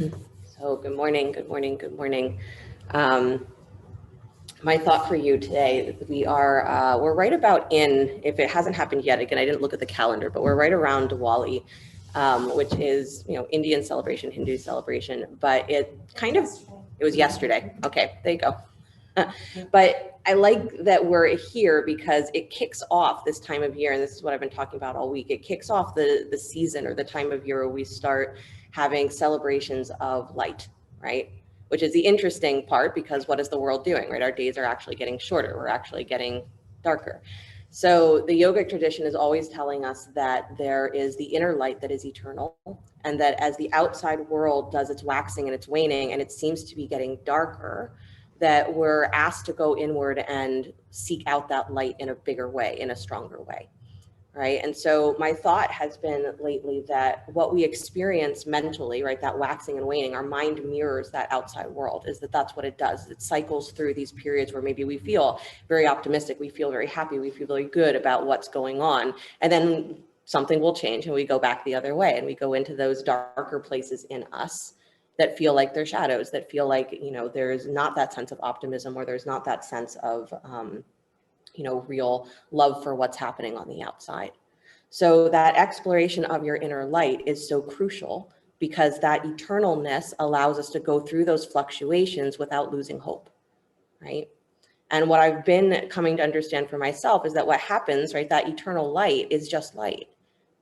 So good morning, good morning, good morning. Um, my thought for you today, we're right about in, if it hasn't happened yet, again, I didn't look at the calendar, but we're right around Diwali, which is, Indian celebration, Hindu celebration, but it was yesterday. Okay, there you go. But I like that we're here because it kicks off this time of year, and this is what I've been talking about all week. It kicks off the season or the time of year where we start having celebrations of light, right? Which is the interesting part, because what is the world doing, right? Our days are actually getting shorter. We're actually getting darker. So the yogic tradition is always telling us that there is the inner light that is eternal, and that as the outside world does its waxing and its waning, and it seems to be getting darker, that we're asked to go inward and seek out that light in a bigger way, in a stronger way, right? And so my thought has been lately that what we experience mentally, right, that waxing and waning, our mind mirrors that outside world, is that's what it does. It cycles through these periods where maybe we feel very optimistic, we feel very happy, we feel very good about what's going on, and then something will change and we go back the other way and we go into those darker places in us that feel like they're shadows, that feel like, there's not that sense of optimism, or there's not that sense of real love for what's happening on the outside. So that exploration of your inner light is so crucial, because that eternalness allows us to go through those fluctuations without losing hope, right? And what I've been coming to understand for myself is that what happens, right, that eternal light is just light,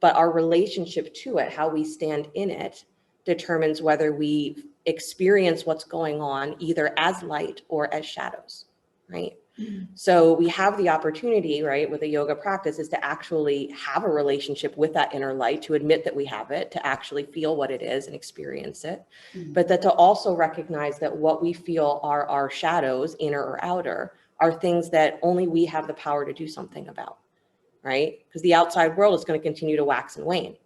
but our relationship to it, how we stand in it, determines whether we experience what's going on either as light or as shadows, right? So we have the opportunity, right, with a yoga practice, is to actually have a relationship with that inner light, to admit that we have it, to actually feel what it is and experience it, but that to also recognize that what we feel are our shadows, inner or outer, are things that only we have the power to do something about, right? Because the outside world is going to continue to wax and wane.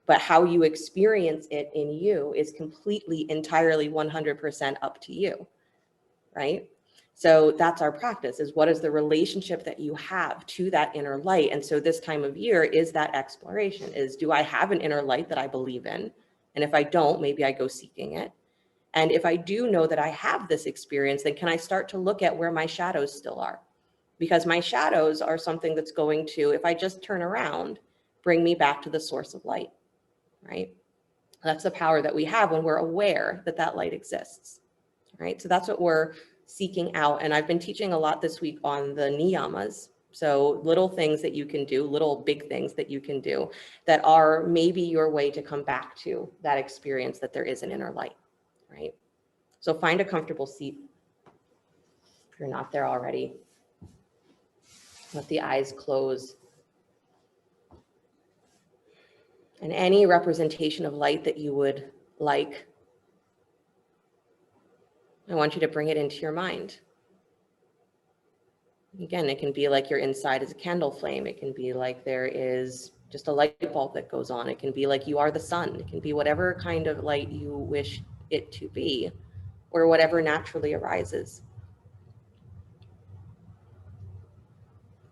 But how you experience it in you is completely, entirely, 100% up to you, right? So that's our practice, is what is the relationship that you have to that inner light? And so this time of year is that exploration, is, do I have an inner light that I believe in? And if I don't, maybe I go seeking it. And if I do know that I have this experience, then can I start to look at where my shadows still are? Because my shadows are something that's going to, if I just turn around, bring me back to the source of light, right? That's the power that we have when we're aware that that light exists, right? So that's what we're seeking out. And I've been teaching a lot this week on the Niyamas. So little things that you can do, little big things that you can do, that are maybe your way to come back to that experience that there is an inner light, right? So find a comfortable seat if you're not there already. Let the eyes close. And any representation of light that you would like, I want you to bring it into your mind. Again, it can be like your inside is a candle flame. It can be like there is just a light bulb that goes on. It can be like you are the sun. It can be whatever kind of light you wish it to be, or whatever naturally arises.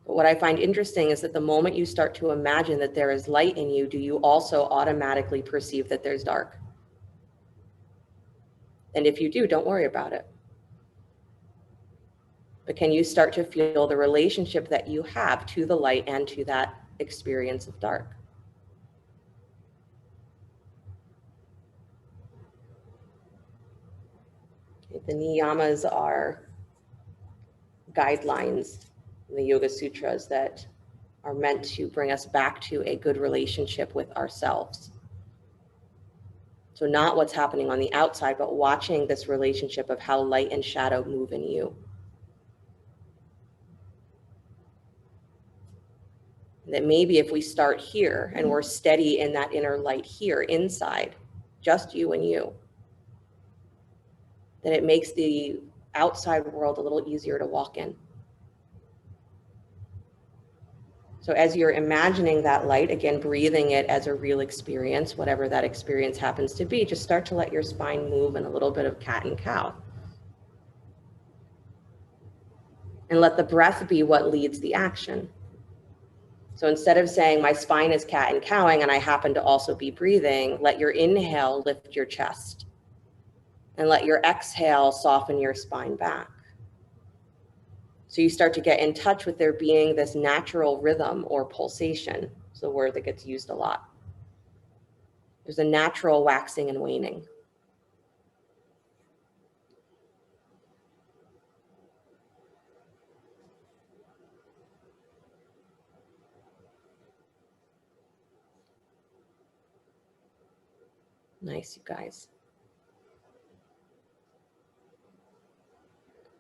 But what I find interesting is that the moment you start to imagine that there is light in you, do you also automatically perceive that there's dark? And if you do, don't worry about it. But can you start to feel the relationship that you have to the light and to that experience of dark? The Niyamas are guidelines in the Yoga Sutras that are meant to bring us back to a good relationship with ourselves. So not what's happening on the outside, but watching this relationship of how light and shadow move in you. That maybe if we start here and we're steady in that inner light here inside, just you and you, then it makes the outside world a little easier to walk in. So as you're imagining that light, again, breathing it as a real experience, whatever that experience happens to be, just start to let your spine move in a little bit of cat and cow. And let the breath be what leads the action. So instead of saying my spine is cat and cowing and I happen to also be breathing, let your inhale lift your chest. And let your exhale soften your spine back. So you start to get in touch with there being this natural rhythm or pulsation. It's a word that gets used a lot. There's a natural waxing and waning. Nice, you guys.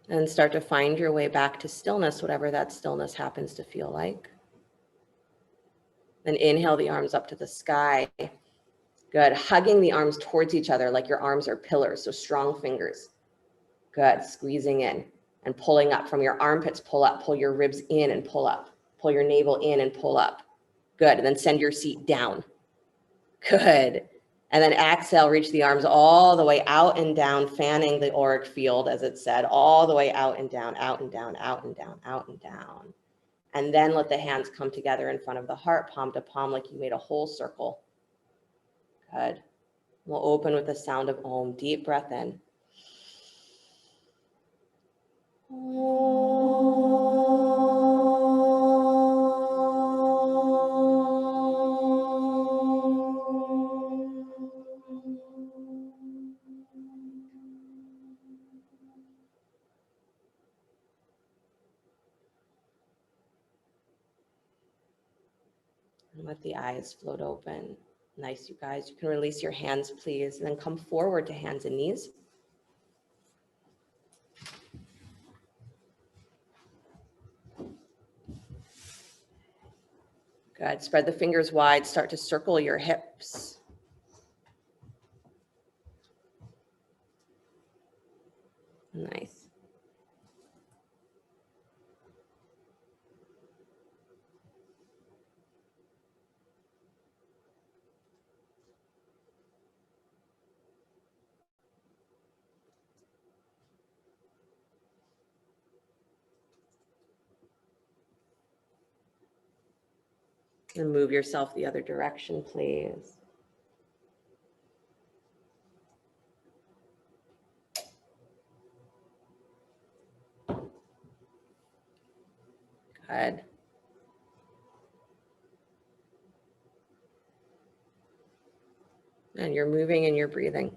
And start to find your way back to stillness, whatever that stillness happens to feel like. Then inhale the arms up to the sky. Good. Hugging the arms towards each other like your arms are pillars, so strong fingers. Good. Squeezing in and pulling up from your armpits, pull up, pull your ribs in and pull up, pull your navel in and pull up. Good. And then send your seat down. Good. And then exhale, reach the arms all the way out and down, fanning the auric field, as it said, all the way out and down, out and down, out and down, out and down. And then let the hands come together in front of the heart, palm to palm, like you made a whole circle. Good. We'll open with the sound of Om. Deep breath in. And let the eyes float open. Nice, you guys. You can release your hands, please, and then come forward to hands and knees. Good. Spread the fingers wide. Start to circle your hips. Nice. And move yourself the other direction, please. Good. And you're moving and you're breathing.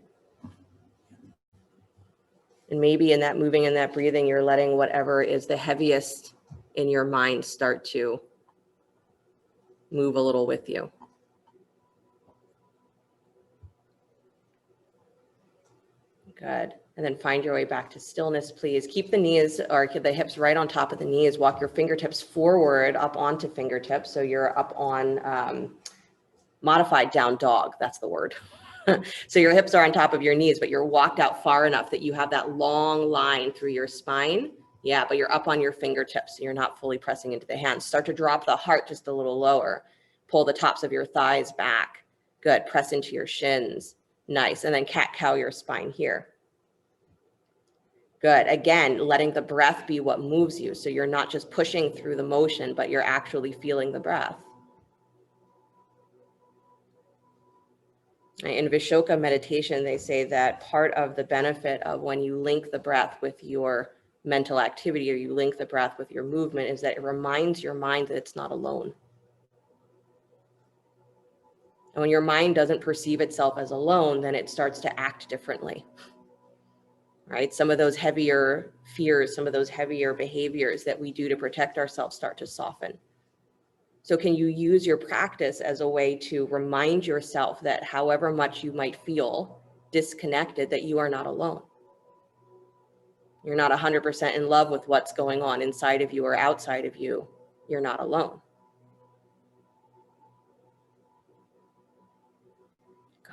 And maybe in that moving and that breathing, you're letting whatever is the heaviest in your mind start to move a little with you. Good. And then find your way back to stillness, please. Keep the knees or the hips right on top of the knees. Walk your fingertips forward up onto fingertips. So you're up on modified down dog. That's the word. So your hips are on top of your knees, but you're walked out far enough that you have that long line through your spine. Yeah, but you're up on your fingertips. So you're not fully pressing into the hands. Start to drop the heart just a little lower. Pull the tops of your thighs back. Good. Press into your shins. Nice. And then cat-cow your spine here. Good. Again, letting the breath be what moves you. So you're not just pushing through the motion, but you're actually feeling the breath. In Vishoka meditation, they say that part of the benefit of when you link the breath with your mental activity or you link the breath with your movement is that it reminds your mind that it's not alone. And when your mind doesn't perceive itself as alone, then it starts to act differently. Right? Some of those heavier fears, some of those heavier behaviors that we do to protect ourselves start to soften. So can you use your practice as a way to remind yourself that however much you might feel disconnected, that you are not alone? You're not 100% in love with what's going on inside of you or outside of you. You're not alone.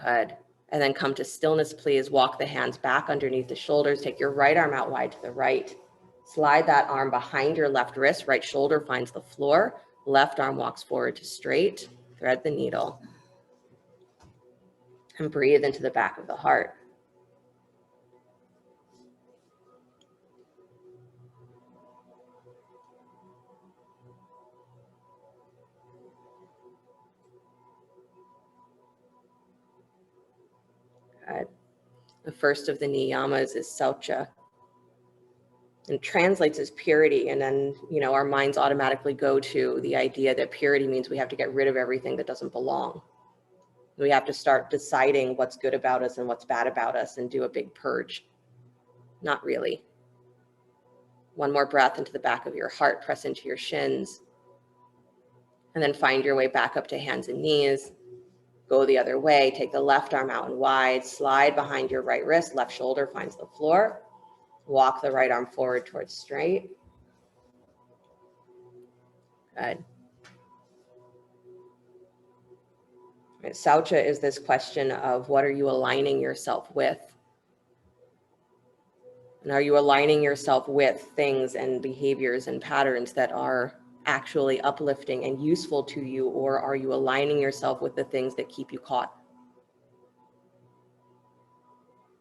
Good. And then come to stillness, please. Walk the hands back underneath the shoulders. Take your right arm out wide to the right. Slide that arm behind your left wrist. Right shoulder finds the floor. Left arm walks forward to straight. Thread the needle. And breathe into the back of the heart. Good. The first of the Niyamas is Saucha, and translates as purity. And then, our minds automatically go to the idea that purity means we have to get rid of everything that doesn't belong. We have to start deciding what's good about us and what's bad about us and do a big purge. Not really. One more breath into the back of your heart, press into your shins, and then find your way back up to hands and knees. Go the other way, take the left arm out and wide, slide behind your right wrist, left shoulder finds the floor. Walk the right arm forward towards straight. Good. Right. Saucha is this question of what are you aligning yourself with? And are you aligning yourself with things and behaviors and patterns that are actually uplifting and useful to you, or are you aligning yourself with the things that keep you caught?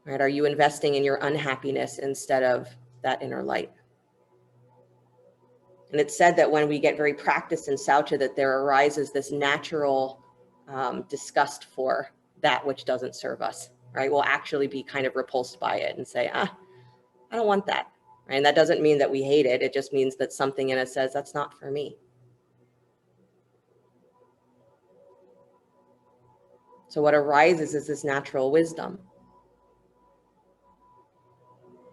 Right? Are you investing in your unhappiness instead of that inner light? And it's said that when we get very practiced in Saucha, that there arises this natural disgust for that which doesn't serve us, right? We'll actually be kind of repulsed by it and say, I don't want that. Right? And that doesn't mean that we hate it. It just means that something in us says, that's not for me. So what arises is this natural wisdom.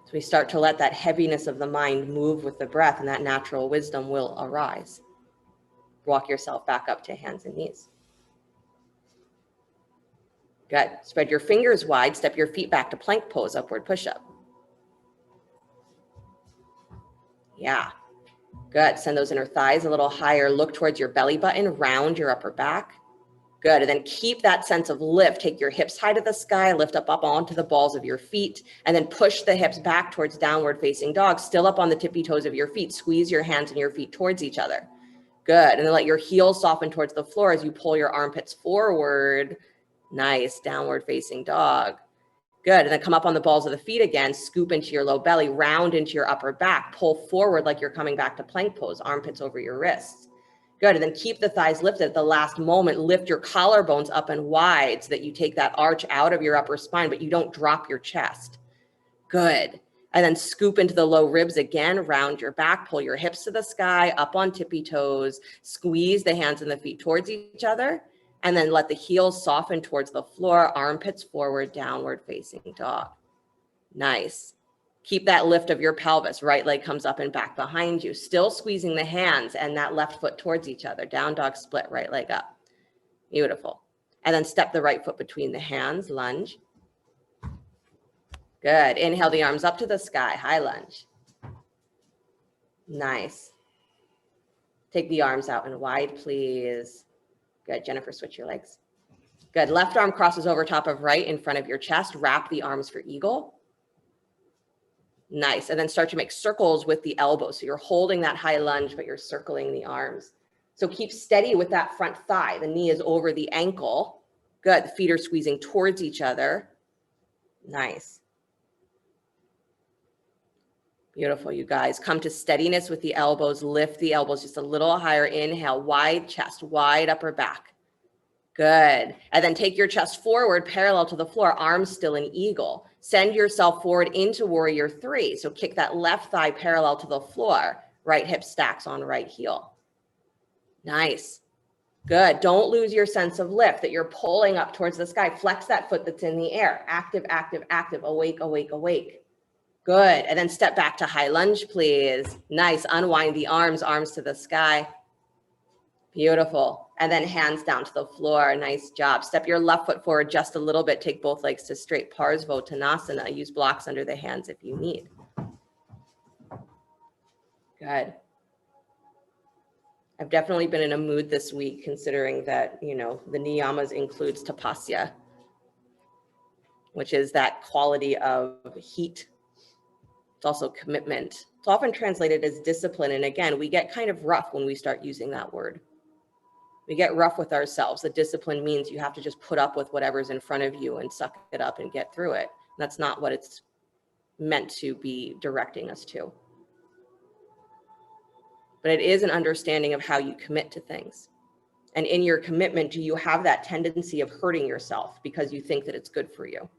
So we start to let that heaviness of the mind move with the breath, and that natural wisdom will arise. Walk yourself back up to hands and knees. Good. Spread your fingers wide, step your feet back to plank pose, upward push-up. Yeah. Good. Send those inner thighs a little higher. Look towards your belly button, round your upper back. Good. And then keep that sense of lift. Take your hips high to the sky, lift up onto the balls of your feet, and then push the hips back towards downward facing dog, still up on the tippy toes of your feet. Squeeze your hands and your feet towards each other. Good. And then let your heels soften towards the floor as you pull your armpits forward. Nice. Downward facing dog. Good. And then come up on the balls of the feet again, scoop into your low belly, round into your upper back, pull forward like you're coming back to plank pose, armpits over your wrists. Good. And then keep the thighs lifted at the last moment. Lift your collarbones up and wide so that you take that arch out of your upper spine, but you don't drop your chest. Good. And then scoop into the low ribs again, round your back, pull your hips to the sky, up on tippy toes, squeeze the hands and the feet towards each other, and then let the heels soften towards the floor, armpits forward, downward facing dog. Nice. Keep that lift of your pelvis. Right leg comes up and back behind you. Still squeezing the hands and that left foot towards each other. Down dog split, right leg up. Beautiful. And then step the right foot between the hands, lunge. Good. Inhale the arms up to the sky, high lunge. Nice. Take the arms out and wide, please. Good. Jennifer, switch your legs. Good. Left arm crosses over top of right in front of your chest. Wrap the arms for eagle. Nice. And then start to make circles with the elbows. So you're holding that high lunge, but you're circling the arms. So keep steady with that front thigh. The knee is over the ankle. Good. The feet are squeezing towards each other. Nice. Beautiful, you guys. Come to steadiness with the elbows. Lift the elbows just a little higher. Inhale, wide chest, wide upper back. Good. And then take your chest forward, parallel to the floor, arms still in eagle. Send yourself forward into warrior three. So kick that left thigh parallel to the floor. Right hip stacks on right heel. Nice. Good. Don't lose your sense of lift, that you're pulling up towards the sky. Flex that foot that's in the air. Active, active, active. Awake, awake, awake. Good. And then step back to high lunge, please. Nice. Unwind the arms, arms to the sky. Beautiful. And then hands down to the floor. Nice job. Step your left foot forward just a little bit. Take both legs to straight. Parsvottanasana. Use blocks under the hands if you need. Good. I've definitely been in a mood this week, considering that, the Niyamas includes tapasya, which is that quality of heat. It's also commitment. It's often translated as discipline. And again, we get kind of rough when we start using that word. We get rough with ourselves. The discipline means you have to just put up with whatever's in front of you and suck it up and get through it. That's not what it's meant to be directing us to. But it is an understanding of how you commit to things. And in your commitment, do you have that tendency of hurting yourself because you think that it's good for you?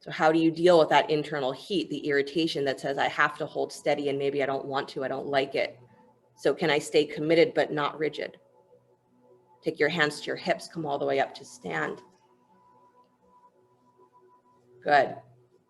So how do you deal with that internal heat, the irritation that says, I have to hold steady and maybe I don't want to, I don't like it. So can I stay committed but not rigid? Take your hands to your hips, come all the way up to stand. Good.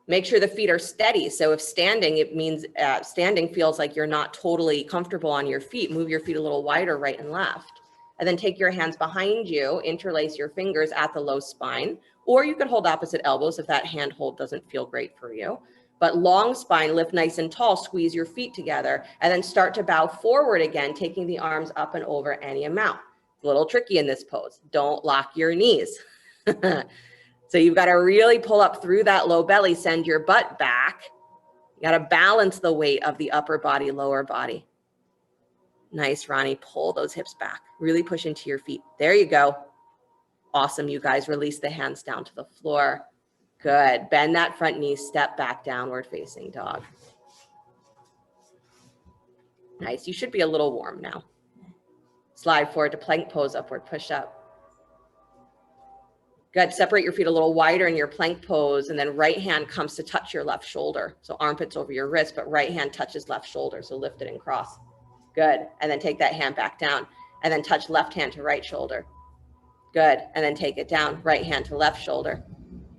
Make sure the feet are steady. So if standing, it means standing feels like you're not totally comfortable on your feet. Move your feet a little wider, right and left. And then take your hands behind you, interlace your fingers at the low spine, or you could hold opposite elbows if that hand hold doesn't feel great for you. But long spine, lift nice and tall, squeeze your feet together, and then start to bow forward again, taking the arms up and over any amount. It's a little tricky in this pose. Don't lock your knees. So you've got to really pull up through that low belly, send your butt back. You got to balance the weight of the upper body, lower body. Nice, Ronnie. Pull those hips back. Really push into your feet. There you go. Awesome, you guys. Release the hands down to the floor. Good. Bend that front knee. Step back, downward facing dog. Nice. You should be a little warm now. Slide forward to plank pose, upward push up. Good. Separate your feet a little wider in your plank pose, and then right hand comes to touch your left shoulder. So armpits over your wrist, but right hand touches left shoulder. So lift it and cross. Good. And then take that hand back down, and then touch left hand to right shoulder. Good. And then take it down. Right hand to left shoulder.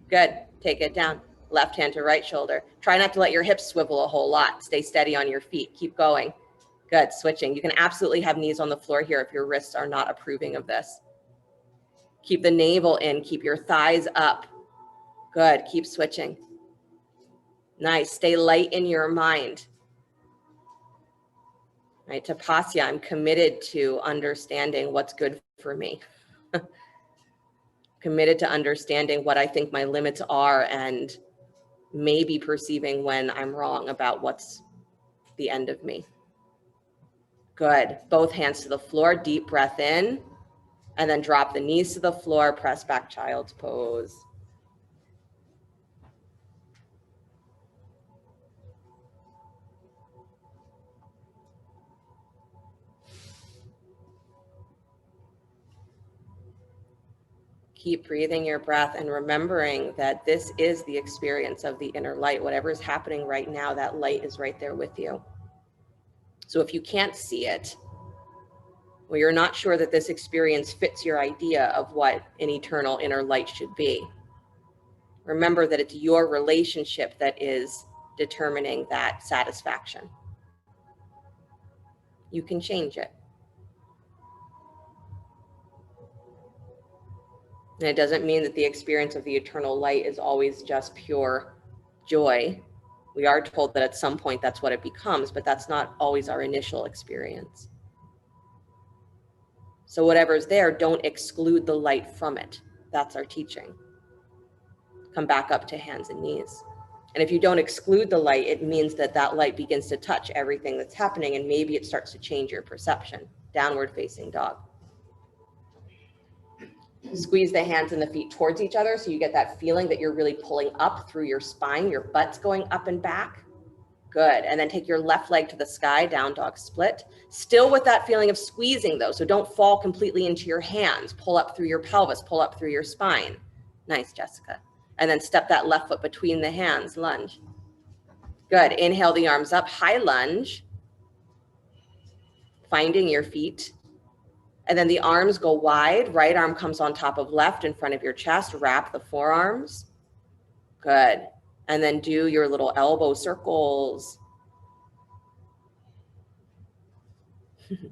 Good. Take it down. Left hand to right shoulder. Try not to let your hips swivel a whole lot. Stay steady on your feet. Keep going. Good. Switching. You can absolutely have knees on the floor here if your wrists are not approving of this. Keep the navel in, keep your thighs up. Good, keep switching. Nice, stay light in your mind. Right, Tapasya, I'm committed to understanding what's good for me. Committed to understanding what I think my limits are and maybe perceiving when I'm wrong about what's the end of me. Good, both hands to the floor, deep breath in. And then drop the knees to the floor, press back child's pose. Keep breathing your breath and remembering that this is the experience of the inner light. Whatever is happening right now, that light is right there with you. So if you can't see it, or you're not sure that this experience fits your idea of what an eternal inner light should be, remember that it's your relationship that is determining that satisfaction. You can change it. And it doesn't mean that the experience of the eternal light is always just pure joy. We are told that at some point that's what it becomes, but that's not always our initial experience. So whatever's there, don't exclude the light from it. That's our teaching. Come back up to hands and knees. And if you don't exclude the light, it means that that light begins to touch everything that's happening, and maybe it starts to change your perception. Downward facing dog. Squeeze the hands and the feet towards each other so you get that feeling that you're really pulling up through your spine, your butt's going up and back. Good. And then take your left leg to the sky, down dog split. Still with that feeling of squeezing though, so don't fall completely into your hands. Pull up through your pelvis, pull up through your spine. Nice, Jessica. And then step that left foot between the hands, lunge. Good. Inhale the arms up, high lunge. Finding your feet. And then the arms go wide. Right arm comes on top of left in front of your chest. Wrap the forearms. Good. And then do your little elbow circles.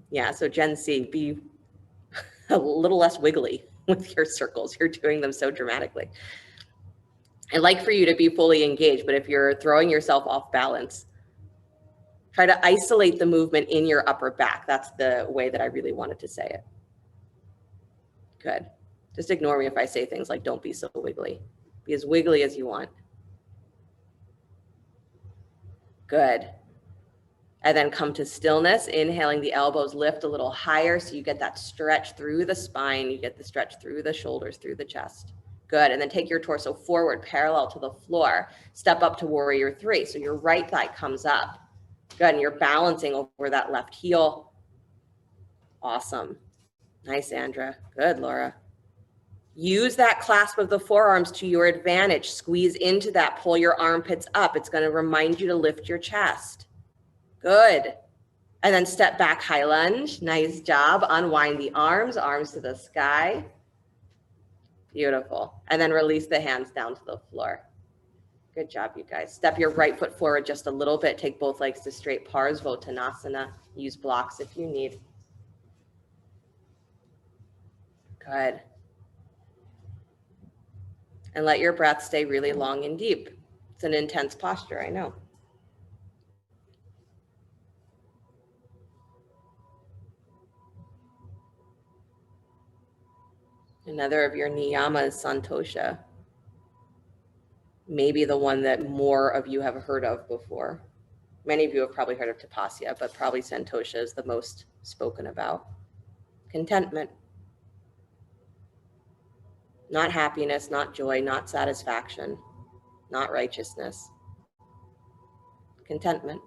Yeah, so Gen C, be a little less wiggly with your circles. You're doing them so dramatically. I'd like for you to be fully engaged, but if you're throwing yourself off balance, try to isolate the movement in your upper back. That's the way that I really wanted to say it. Good. Just ignore me if I say things like, don't be so wiggly. Be as wiggly as you want. Good. And then come to stillness, inhaling the elbows, lift a little higher so you get that stretch through the spine, you get the stretch through the shoulders, through the chest. Good. And then take your torso forward, parallel to the floor. Step up to warrior three. So your right thigh comes up. Good. And you're balancing over that left heel. Awesome. Nice, Andra. Good, Laura. Use that clasp of the forearms to your advantage. Squeeze into that, pull your armpits up. It's going to remind you to lift your chest. Good. And then step back, high lunge. Nice job. Unwind the arms, arms to the sky. Beautiful. And then release the hands down to the floor. Good job, you guys. Step your right foot forward just a little bit. Take both legs to straight Parsvottanasana. Use blocks if you need. Good. And let your breath stay really long and deep. It's an intense posture, I know. Another of your Niyamas, Santosha. Maybe the one that more of you have heard of before. Many of you have probably heard of Tapasya, but probably Santosha is the most spoken about. Contentment. Not happiness, not joy, not satisfaction, not righteousness. Contentment.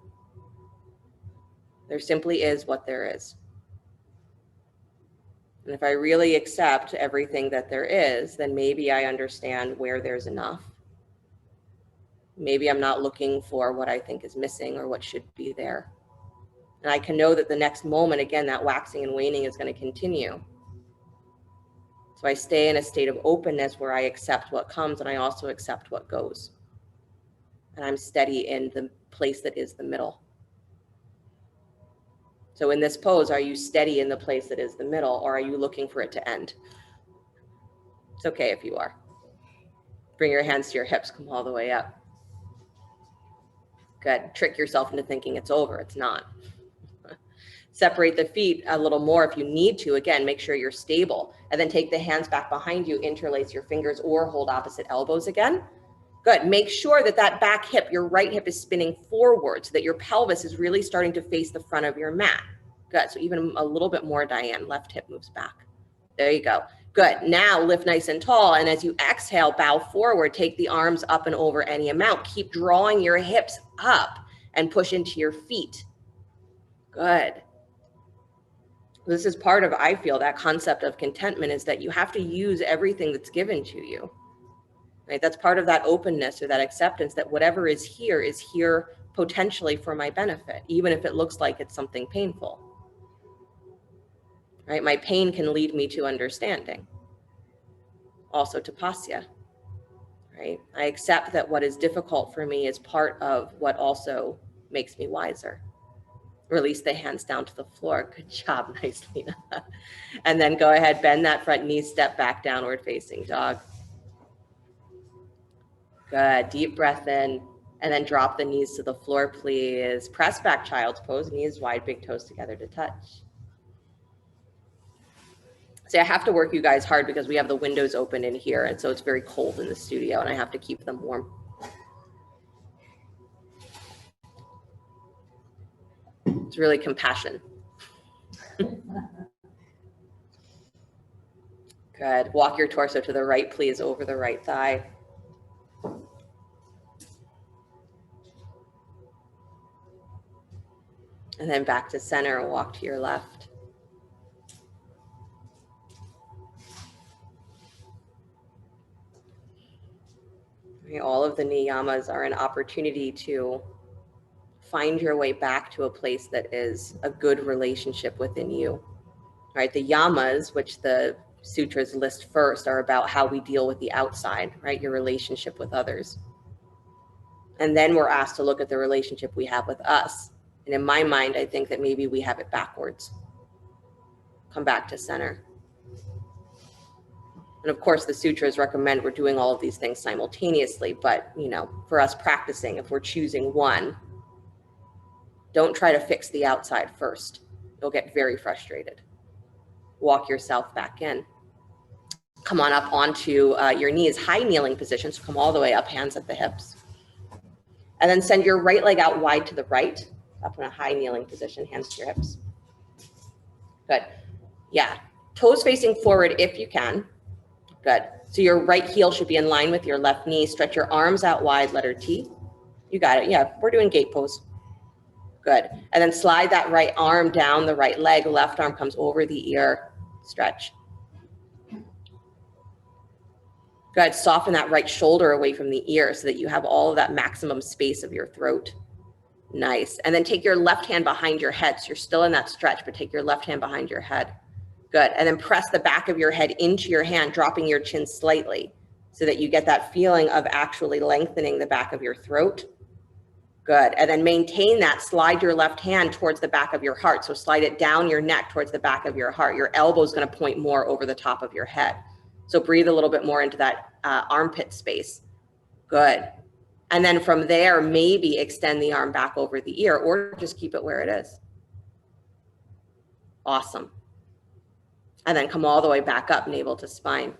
There simply is what there is. And if I really accept everything that there is, then maybe I understand where there's enough. Maybe I'm not looking for what I think is missing or what should be there. And I can know that the next moment, again, that waxing and waning is going to continue. So I stay in a state of openness where I accept what comes and I also accept what goes. And I'm steady in the place that is the middle. So in this pose, are you steady in the place that is the middle, or are you looking for it to end? It's okay if you are. Bring your hands to your hips, come all the way up. Good. Trick yourself into thinking it's over. It's not. Separate the feet a little more if you need to. Again, make sure you're stable. And then take the hands back behind you, interlace your fingers, or hold opposite elbows again. Good. Make sure that that back hip, your right hip, is spinning forward so that your pelvis is really starting to face the front of your mat. Good. So even a little bit more, Diane. Left hip moves back. There you go. Good. Now lift nice and tall. And as you exhale, bow forward. Take the arms up and over any amount. Keep drawing your hips up and push into your feet. Good. This is part of, I feel, that concept of contentment is that you have to use everything that's given to you. Right? That's part of that openness or that acceptance that whatever is here potentially for my benefit, even if it looks like it's something painful. Right? My pain can lead me to understanding. Also Tapasya. Right? I accept that what is difficult for me is part of what also makes me wiser. Release the hands down to the floor. Good job. Nice, Lena. And then go ahead, bend that front knee, step back, downward facing dog. Good. Deep breath in, and then drop the knees to the floor, please. Press back, child's pose. Knees wide, big toes together to touch. See, I have to work you guys hard because we have the windows open in here, and so it's very cold in the studio, and I have to keep them warm. It's really compassion. Good. Walk your torso to the right, please, over the right thigh. And then back to center and walk to your left. All of the Niyamas are an opportunity to find your way back to a place that is a good relationship within you. Right? The yamas, which the sutras list first, are about how we deal with the outside, right? Your relationship with others. And then we're asked to look at the relationship we have with us. And in my mind, I think that maybe we have it backwards. Come back to center. And of course, the sutras recommend we're doing all of these things simultaneously. But, you know, for us practicing, if we're choosing one, don't try to fix the outside first. You'll get very frustrated. Walk yourself back in. Come on up onto your knees, high kneeling position. So come all the way up, hands at the hips. And then send your right leg out wide to the right, up in a high kneeling position, hands to your hips. Good. Yeah. Toes facing forward if you can. Good. So your right heel should be in line with your left knee. Stretch your arms out wide, letter T. You got it. Yeah, we're doing gate pose. Good. And then slide that right arm down the right leg. Left arm comes over the ear. Stretch. Good. Soften that right shoulder away from the ear so that you have all of that maximum space of your throat. Nice. And then take your left hand behind your head. So you're still in that stretch, but take your left hand behind your head. Good. And then press the back of your head into your hand, dropping your chin slightly so that you get that feeling of actually lengthening the back of your throat. Good. And then maintain that. Slide your left hand towards the back of your heart. So slide it down your neck towards the back of your heart. Your elbow is going to point more over the top of your head. So breathe a little bit more into that armpit space. Good. And then from there, maybe extend the arm back over the ear or just keep it where it is. Awesome. And then come all the way back up, navel to spine.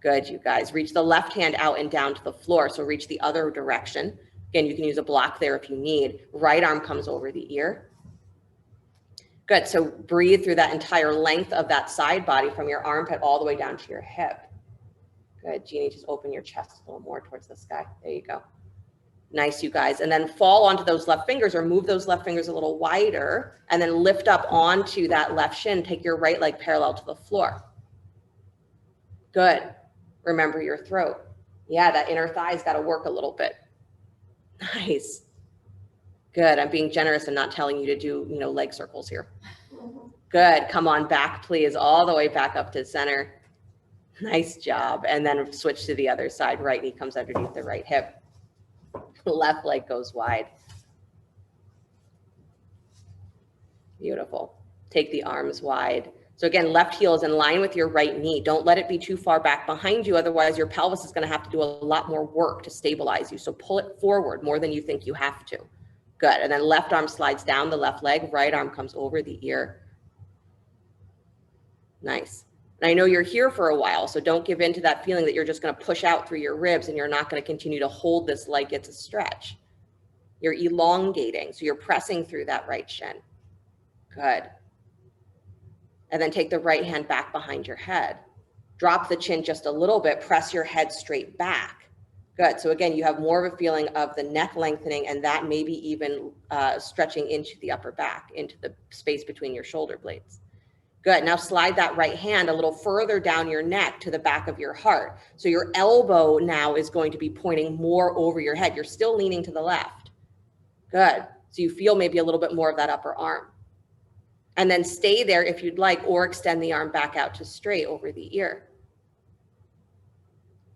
Good, you guys. Reach the left hand out and down to the floor. So reach the other direction. Again, you can use a block there if you need. Right arm comes over the ear. Good, so breathe through that entire length of that side body from your armpit all the way down to your hip. Good, Jeannie, just open your chest a little more towards the sky. There you go. Nice, you guys. And then fall onto those left fingers or move those left fingers a little wider and then lift up onto that left shin. Take your right leg parallel to the floor. Good. Remember your throat. Yeah, that inner thigh's got to work a little bit. Nice. Good. I'm being generous and not telling you to do, leg circles here. Good. Come on back, please. All the way back up to center. Nice job. And then switch to the other side. Right knee comes underneath the right hip. Left leg goes wide. Beautiful. Take the arms wide. So again, left heel is in line with your right knee. Don't let it be too far back behind you. Otherwise, your pelvis is going to have to do a lot more work to stabilize you. So pull it forward more than you think you have to. Good. And then left arm slides down the left leg. Right arm comes over the ear. Nice. And I know you're here for a while, so don't give in to that feeling that you're just going to push out through your ribs and you're not going to continue to hold this like it's a stretch. You're elongating, so you're pressing through that right shin. Good. And then take the right hand back behind your head. Drop the chin just a little bit, press your head straight back. Good. So again, you have more of a feeling of the neck lengthening and that maybe even stretching into the upper back, into the space between your shoulder blades. Good. Now slide that right hand a little further down your neck to the back of your heart. So your elbow now is going to be pointing more over your head. You're still leaning to the left. Good. So you feel maybe a little bit more of that upper arm. And then stay there if you'd like, or extend the arm back out to straight over the ear.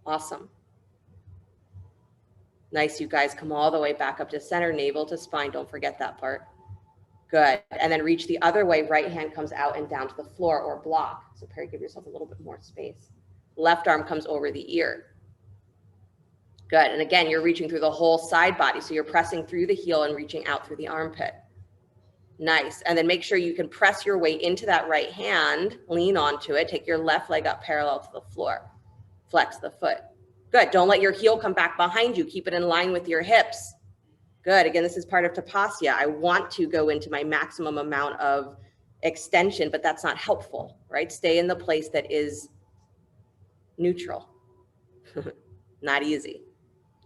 Awesome. Nice, you guys. Come all the way back up to center, navel to spine. Don't forget that part. Good. And then reach the other way. Right hand comes out and down to the floor or block. So Perry, give yourself a little bit more space. Left arm comes over the ear. Good. And again, you're reaching through the whole side body. So you're pressing through the heel and reaching out through the armpit. Nice. And then make sure you can press your way into that right hand, lean onto it, take your left leg up parallel to the floor, flex the foot. Good. Don't let your heel come back behind you. Keep it in line with your hips. Good. Again, this is part of Tapasya. I want to go into my maximum amount of extension, but that's not helpful, right? Stay in the place that is neutral. Not easy.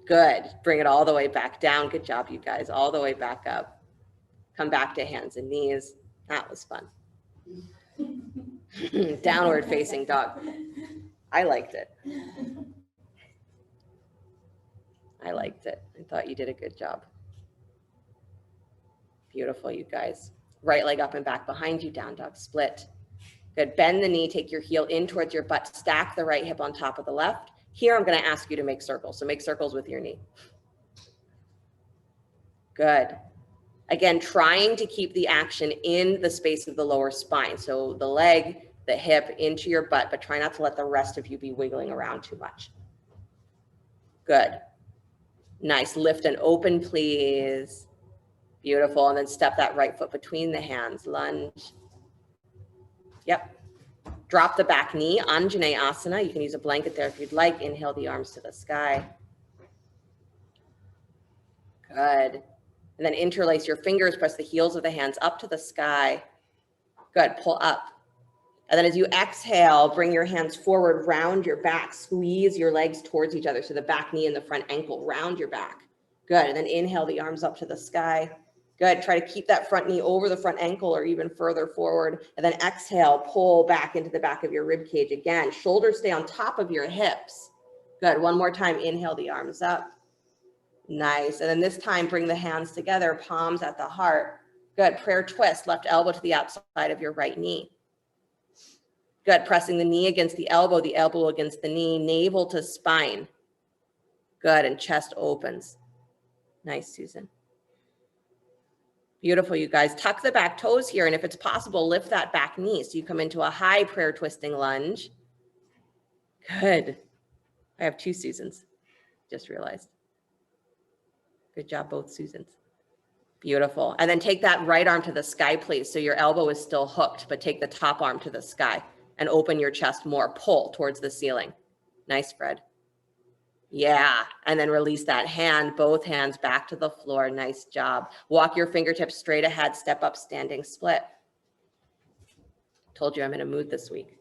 Good. Bring it all the way back down. Good job, you guys. All the way back up. Come back to hands and knees. That was fun. Downward facing dog. I liked it. I liked it. I thought you did a good job. Beautiful, you guys. Right leg up and back behind you, down dog split. Good. Bend the knee, take your heel in towards your butt, stack the right hip on top of the left. Here, I'm going to ask you to make circles. So make circles with your knee. Good. Again, trying to keep the action in the space of the lower spine. So the leg, the hip into your butt, but try not to let the rest of you be wiggling around too much. Good. Nice. Lift and open, please. Beautiful. And then step that right foot between the hands. Lunge. Yep. Drop the back knee, Anjaneyasana. You can use a blanket there if you'd like. Inhale the arms to the sky. Good. And then interlace your fingers, press the heels of the hands up to the sky. Good, pull up. And then as you exhale, bring your hands forward, round your back, squeeze your legs towards each other. So the back knee and the front ankle, round your back. Good, and then inhale the arms up to the sky. Good, try to keep that front knee over the front ankle or even further forward. And then exhale, pull back into the back of your rib cage again. Shoulders stay on top of your hips. Good. One more time. Inhale the arms up. Nice. And then this time, bring the hands together, palms at the heart. Good. Prayer twist, left elbow to the outside of your right knee. Good. Pressing the knee against the elbow against the knee, navel to spine. Good. And chest opens. Nice, Susan. Beautiful, you guys. Tuck the back toes here. And if it's possible, lift that back knee. So you come into a high prayer twisting lunge. Good. I have two Susans. Just realized. Good job, both Susans. Beautiful. And then take that right arm to the sky, please. So your elbow is still hooked, but take the top arm to the sky and open your chest more. Pull towards the ceiling. Nice, Fred. Yeah. And then release that hand, both hands back to the floor. Nice job. Walk your fingertips straight ahead. Step up, standing split. Told you I'm in a mood this week.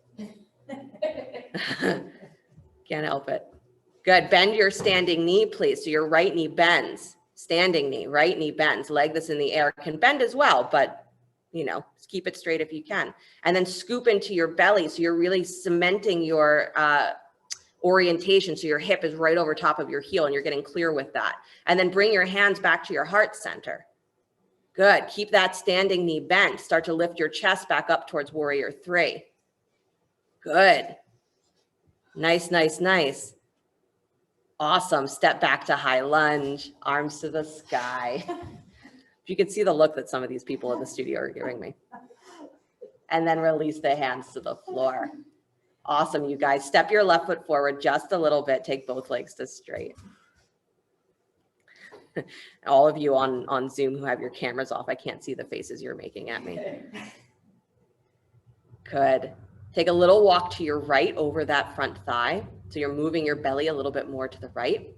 Can't help it. Good. Bend your standing knee, please. So your right knee bends. Standing knee, right knee bends. Leg that's in the air can bend as well, but you know, keep it straight if you can. And then scoop into your belly. So you're really cementing your orientation. So your hip is right over top of your heel and you're getting clear with that. And then bring your hands back to your heart center. Good. Keep that standing knee bent. Start to lift your chest back up towards warrior three. Good. Nice, nice, nice. Awesome. Step back to high lunge, arms to the sky. If you could see the look that some of these people in the studio are giving me. And then release the hands to the floor. Awesome, you guys. Step your left foot forward just a little bit. Take both legs to straight. All of you on Zoom who have your cameras off, I can't see the faces you're making at me. Good. Take a little walk to your right over that front thigh. So you're moving your belly a little bit more to the right.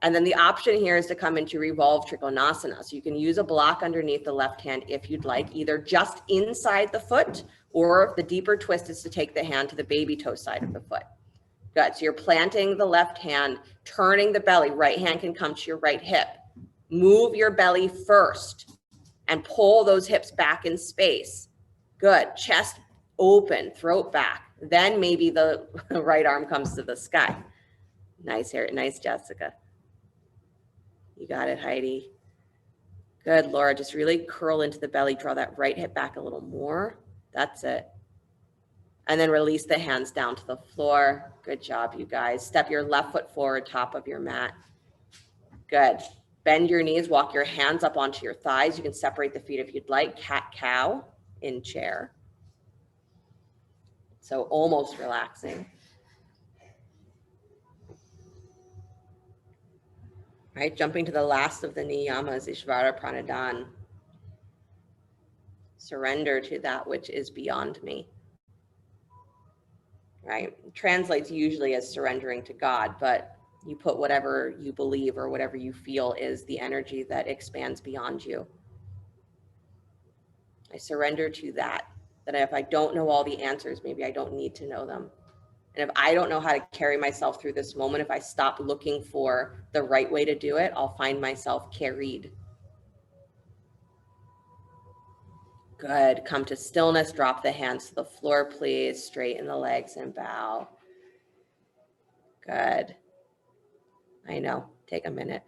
And then the option here is to come into revolve trikonasana. So you can use a block underneath the left hand if you'd like, either just inside the foot, or the deeper twist is to take the hand to the baby toe side of the foot. Good. So you're planting the left hand, turning the belly. Right hand can come to your right hip. Move your belly first and pull those hips back in space. Good. Chest open, throat back. Then maybe the right arm comes to the sky. Nice, nice, Jessica. You got it, Heidi. Good, Laura. Just really curl into the belly. Draw that right hip back a little more. That's it. And then release the hands down to the floor. Good job, you guys. Step your left foot forward, top of your mat. Good. Bend your knees. Walk your hands up onto your thighs. You can separate the feet if you'd like. Cat-cow in chair. So almost relaxing. Right, jumping to the last of the Niyamas, Ishvara Pranadhan. Surrender to that which is beyond me. Right, translates usually as surrendering to God, but you put whatever you believe or whatever you feel is the energy that expands beyond you. I surrender to that if I don't know all the answers, maybe I don't need to know them. And if I don't know how to carry myself through this moment, if I stop looking for the right way to do it, I'll find myself carried. Good. Come to stillness. Drop the hands to the floor, please. Straighten the legs and bow. Good. I know. Take a minute.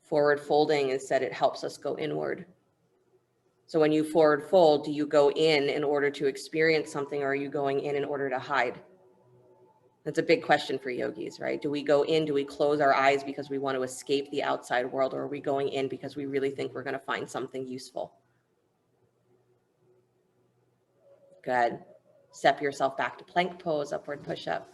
Forward folding, instead, it helps us go inward. So when you forward fold, do you go in order to experience something, or are you going in order to hide? That's a big question for yogis, right? Do we go in, do we close our eyes because we want to escape the outside world, or are we going in because we really think we're going to find something useful? Good. Step yourself back to plank pose, upward push-up.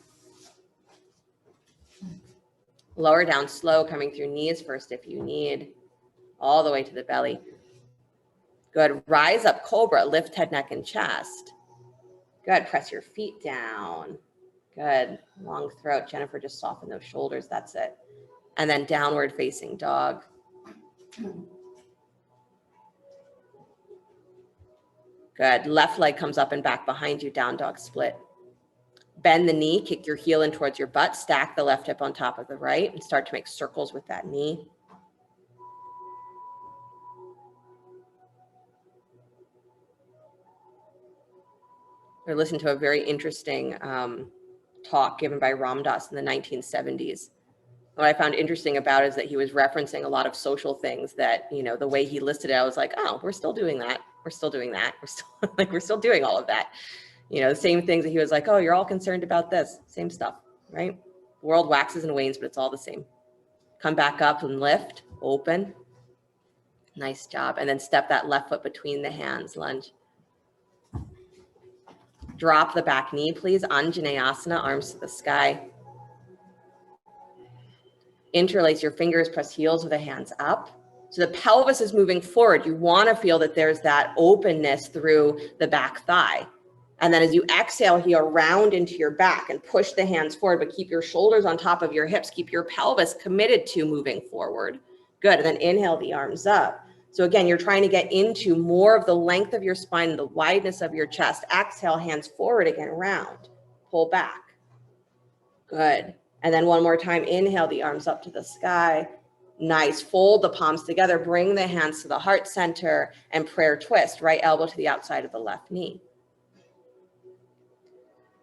Lower down slow, coming through knees first if you need, all the way to the belly. Good. Rise up, cobra. Lift head, neck, and chest. Good. Press your feet down. Good. Long throat. Jennifer, just soften those shoulders. That's it. And then downward facing dog. Good. Left leg comes up and back behind you. Down dog split. Bend the knee. Kick your heel in towards your butt. Stack the left hip on top of the right and start to make circles with that knee. I listened to a very interesting talk given by Ram Dass in the 1970s. What I found interesting about it is that he was referencing a lot of social things that, you know, the way he listed it, I was like, oh, we're still doing that. We're still doing that. We're still like, we're still doing all of that. You know, the same things that he was like, oh, you're all concerned about this. Same stuff, right? The world waxes and wanes, but it's all the same. Come back up and lift, open. Nice job. And then step that left foot between the hands, lunge. Drop the back knee, please. Anjaneyasana, arms to the sky. Interlace your fingers, press heels of the hands up. So the pelvis is moving forward. You want to feel that there's that openness through the back thigh. And then as you exhale, heel round into your back and push the hands forward, but keep your shoulders on top of your hips. Keep your pelvis committed to moving forward. Good. And then inhale the arms up. So again, you're trying to get into more of the length of your spine, the wideness of your chest. Exhale, hands forward again, round. Pull back. Good. And then one more time, inhale the arms up to the sky. Nice. Fold the palms together. Bring the hands to the heart center and prayer twist. Right elbow to the outside of the left knee.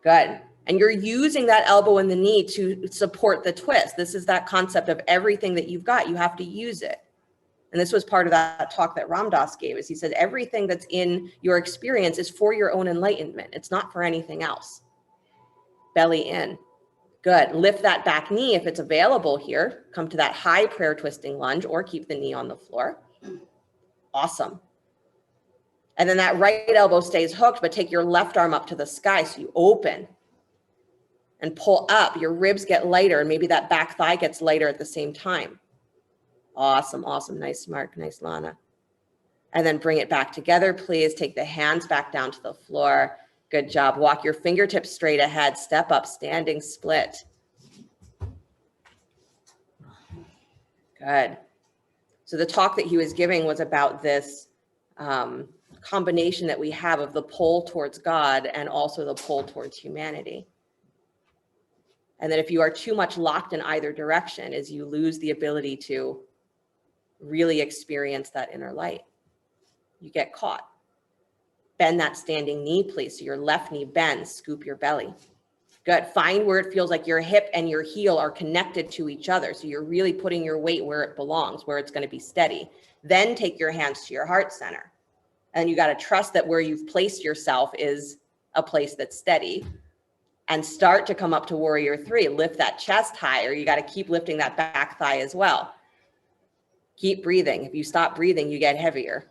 Good. And you're using that elbow and the knee to support the twist. This is that concept of everything that you've got, you have to use it. And this was part of that talk that Ram Dass gave us. He said, everything that's in your experience is for your own enlightenment. It's not for anything else. Belly in. Good. Lift that back knee if it's available here. Come to that high prayer twisting lunge or keep the knee on the floor. Awesome. And then that right elbow stays hooked, but take your left arm up to the sky. So you open and pull up. Your ribs get lighter and maybe that back thigh gets lighter at the same time. Awesome. Awesome. Nice, Mark. Nice, Lana. And then bring it back together, please. Take the hands back down to the floor. Good job. Walk your fingertips straight ahead. Step up, standing split. Good. So the talk that he was giving was about this combination that we have of the pull towards God and also the pull towards humanity. And that if you are too much locked in either direction, is you lose the ability to really experience that inner light. You get caught. Bend that standing knee, please. So your left knee bends, scoop your belly. Good. Find where it feels like your hip and your heel are connected to each other. So you're really putting your weight where it belongs, where it's going to be steady. Then take your hands to your heart center. And you got to trust that where you've placed yourself is a place that's steady. And start to come up to warrior three. Lift that chest higher. You got to keep lifting that back thigh as well. Keep breathing. If you stop breathing, you get heavier.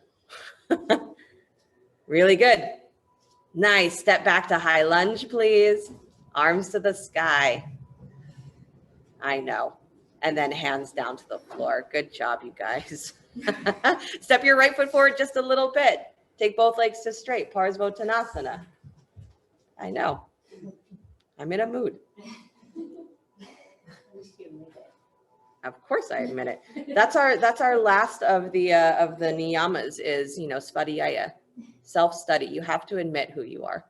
Really good. Nice. Step back to high lunge, please. Arms to the sky. I know. And then hands down to the floor. Good job, you guys. Step your right foot forward just a little bit. Take both legs to straight. Parsvottanasana. I know. I'm in a mood. Of course I admit it. That's our last of the niyamas is, you know, svadhyaya, self-study. You have to admit who you are.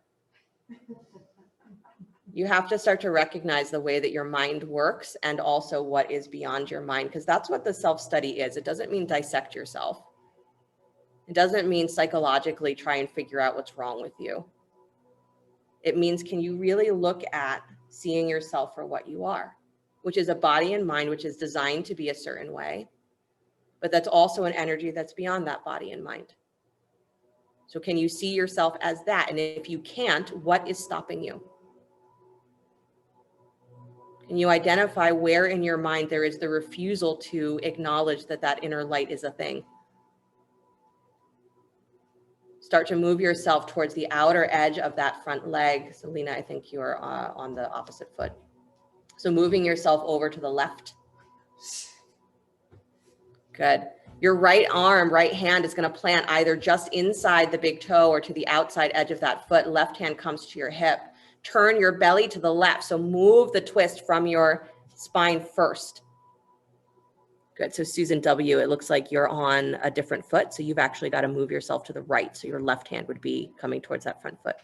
You have to start to recognize the way that your mind works and also what is beyond your mind, because that's what the self-study is. It doesn't mean dissect yourself. It doesn't mean psychologically try and figure out what's wrong with you. It means, can you really look at seeing yourself for what you are, which is a body and mind, which is designed to be a certain way, but that's also an energy that's beyond that body and mind. So can you see yourself as that? And if you can't, what is stopping you? Can you identify where in your mind there is the refusal to acknowledge that that inner light is a thing? Start to move yourself towards the outer edge of that front leg. Selena, I think you're on the opposite foot. So moving yourself over to the left. Good. Your right arm, right hand is going to plant either just inside the big toe or to the outside edge of that foot. Left hand comes to your hip. Turn your belly to the left. So move the twist from your spine first. Good. So Susan W., it looks like you're on a different foot. So you've actually got to move yourself to the right. So your left hand would be coming towards that front foot.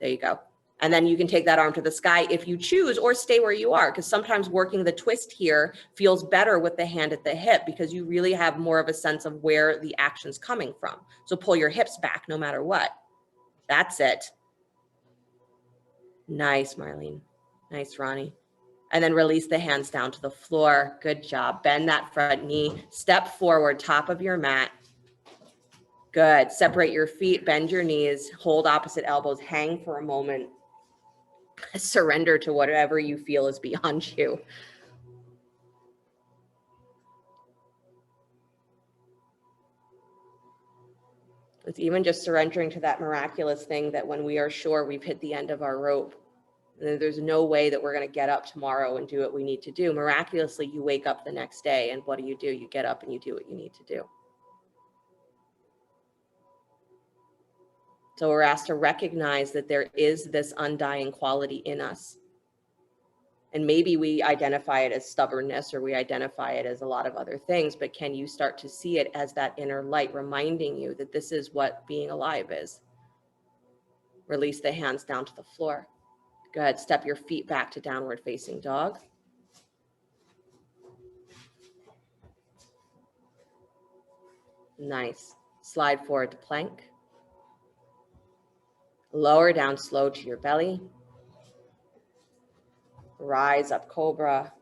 There you go. And then you can take that arm to the sky if you choose, or stay where you are, because sometimes working the twist here feels better with the hand at the hip because you really have more of a sense of where the action's coming from. So pull your hips back no matter what. That's it. Nice, Marlene. Nice, Ronnie. And then release the hands down to the floor. Good job. Bend that front knee. Step forward, top of your mat. Good. Separate your feet, bend your knees, hold opposite elbows, hang for a moment. Surrender to whatever you feel is beyond you. It's even just surrendering to that miraculous thing that when we are sure we've hit the end of our rope, and there's no way that we're going to get up tomorrow and do what we need to do. Miraculously, you wake up the next day, and what do? You get up and you do what you need to do. So we're asked to recognize that there is this undying quality in us. And maybe we identify it as stubbornness, or we identify it as a lot of other things, but can you start to see it as that inner light reminding you that this is what being alive is? Release the hands down to the floor. Go ahead, step your feet back to downward facing dog. Nice. Slide forward to plank. Lower down slow to your belly. Rise up, cobra.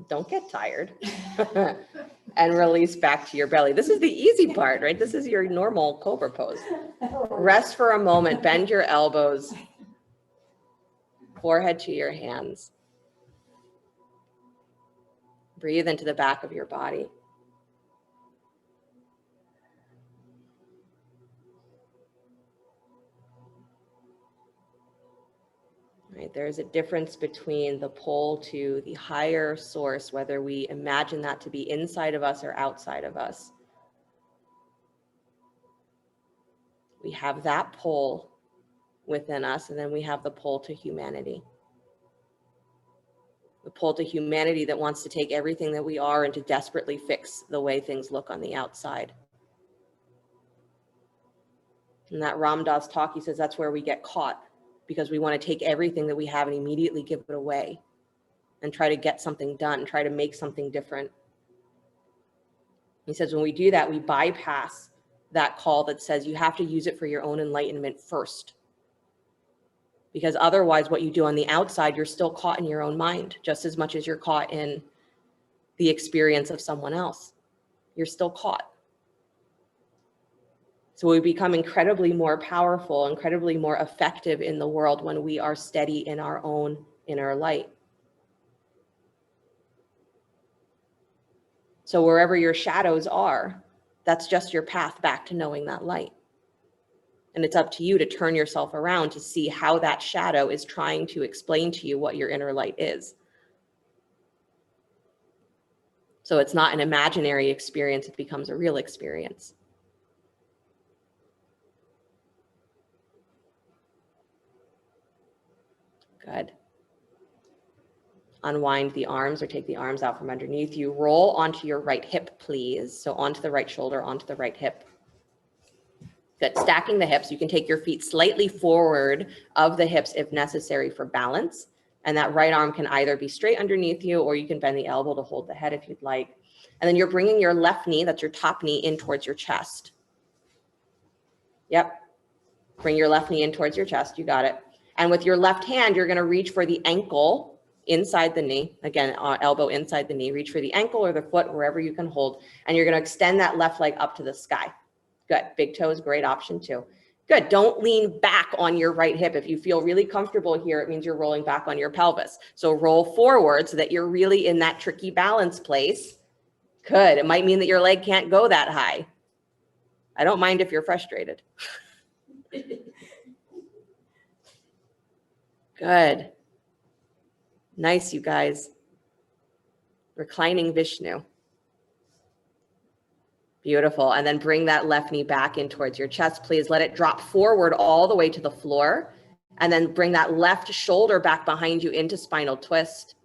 Don't get tired. And release back to your belly. This is the easy part, right? This is your normal cobra pose. Rest for a moment, bend your elbows, forehead to your hands. Breathe into the back of your body. Right? There is a difference between the pull to the higher source, whether we imagine that to be inside of us or outside of us. We have that pull within us, and then we have the pull to humanity. The pull to humanity that wants to take everything that we are and to desperately fix the way things look on the outside. In that Ram Dass talk, he says that's where we get caught, because we want to take everything that we have and immediately give it away and try to get something done, try to make something different. He says when we do that, we bypass that call that says you have to use it for your own enlightenment first. Because otherwise, what you do on the outside, you're still caught in your own mind, just as much as you're caught in the experience of someone else. You're still caught. So we become incredibly more powerful, incredibly more effective in the world when we are steady in our own inner light. So wherever your shadows are, that's just your path back to knowing that light. And it's up to you to turn yourself around to see how that shadow is trying to explain to you what your inner light is. So it's not an imaginary experience, it becomes a real experience. Good. Unwind the arms or take the arms out from underneath you. Roll onto your right hip, please. So onto the right shoulder, onto the right hip. Good. Stacking the hips. You can take your feet slightly forward of the hips if necessary for balance. And that right arm can either be straight underneath you, or you can bend the elbow to hold the head if you'd like. And then you're bringing your left knee, that's your top knee, in towards your chest. Yep. Bring your left knee in towards your chest. You got it. And with your left hand, you're going to reach for the ankle inside the knee. Again, elbow inside the knee. Reach for the ankle or the foot, wherever you can hold. And you're going to extend that left leg up to the sky. Good. Big toe is a great option too. Good. Don't lean back on your right hip. If you feel really comfortable here, it means you're rolling back on your pelvis. So roll forward so that you're really in that tricky balance place. Good. It might mean that your leg can't go that high. I don't mind if you're frustrated. Good. Nice, you guys. Reclining Vishnu. Beautiful. And then bring that left knee back in towards your chest. Please let it drop forward all the way to the floor. And then bring that left shoulder back behind you into spinal twist.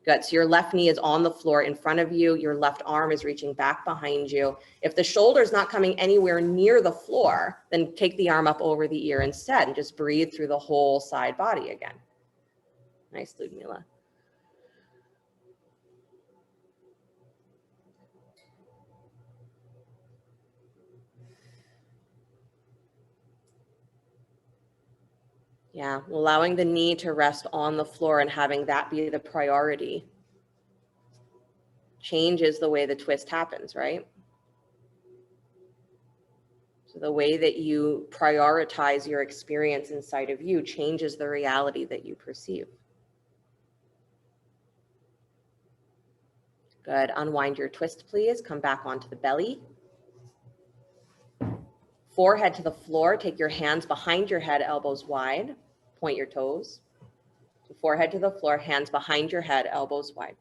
Good. So your left knee is on the floor in front of you. Your left arm is reaching back behind you. If the shoulder is not coming anywhere near the floor, then take the arm up over the ear instead and just breathe through the whole side body again. Nice, Ludmila. Yeah, allowing the knee to rest on the floor and having that be the priority changes the way the twist happens, right? So the way that you prioritize your experience inside of you changes the reality that you perceive. Good. Unwind your twist, please. Come back onto the belly. Forehead to the floor. Take your hands behind your head, elbows wide. Point your toes. So forehead to the floor, hands behind your head, elbows wide.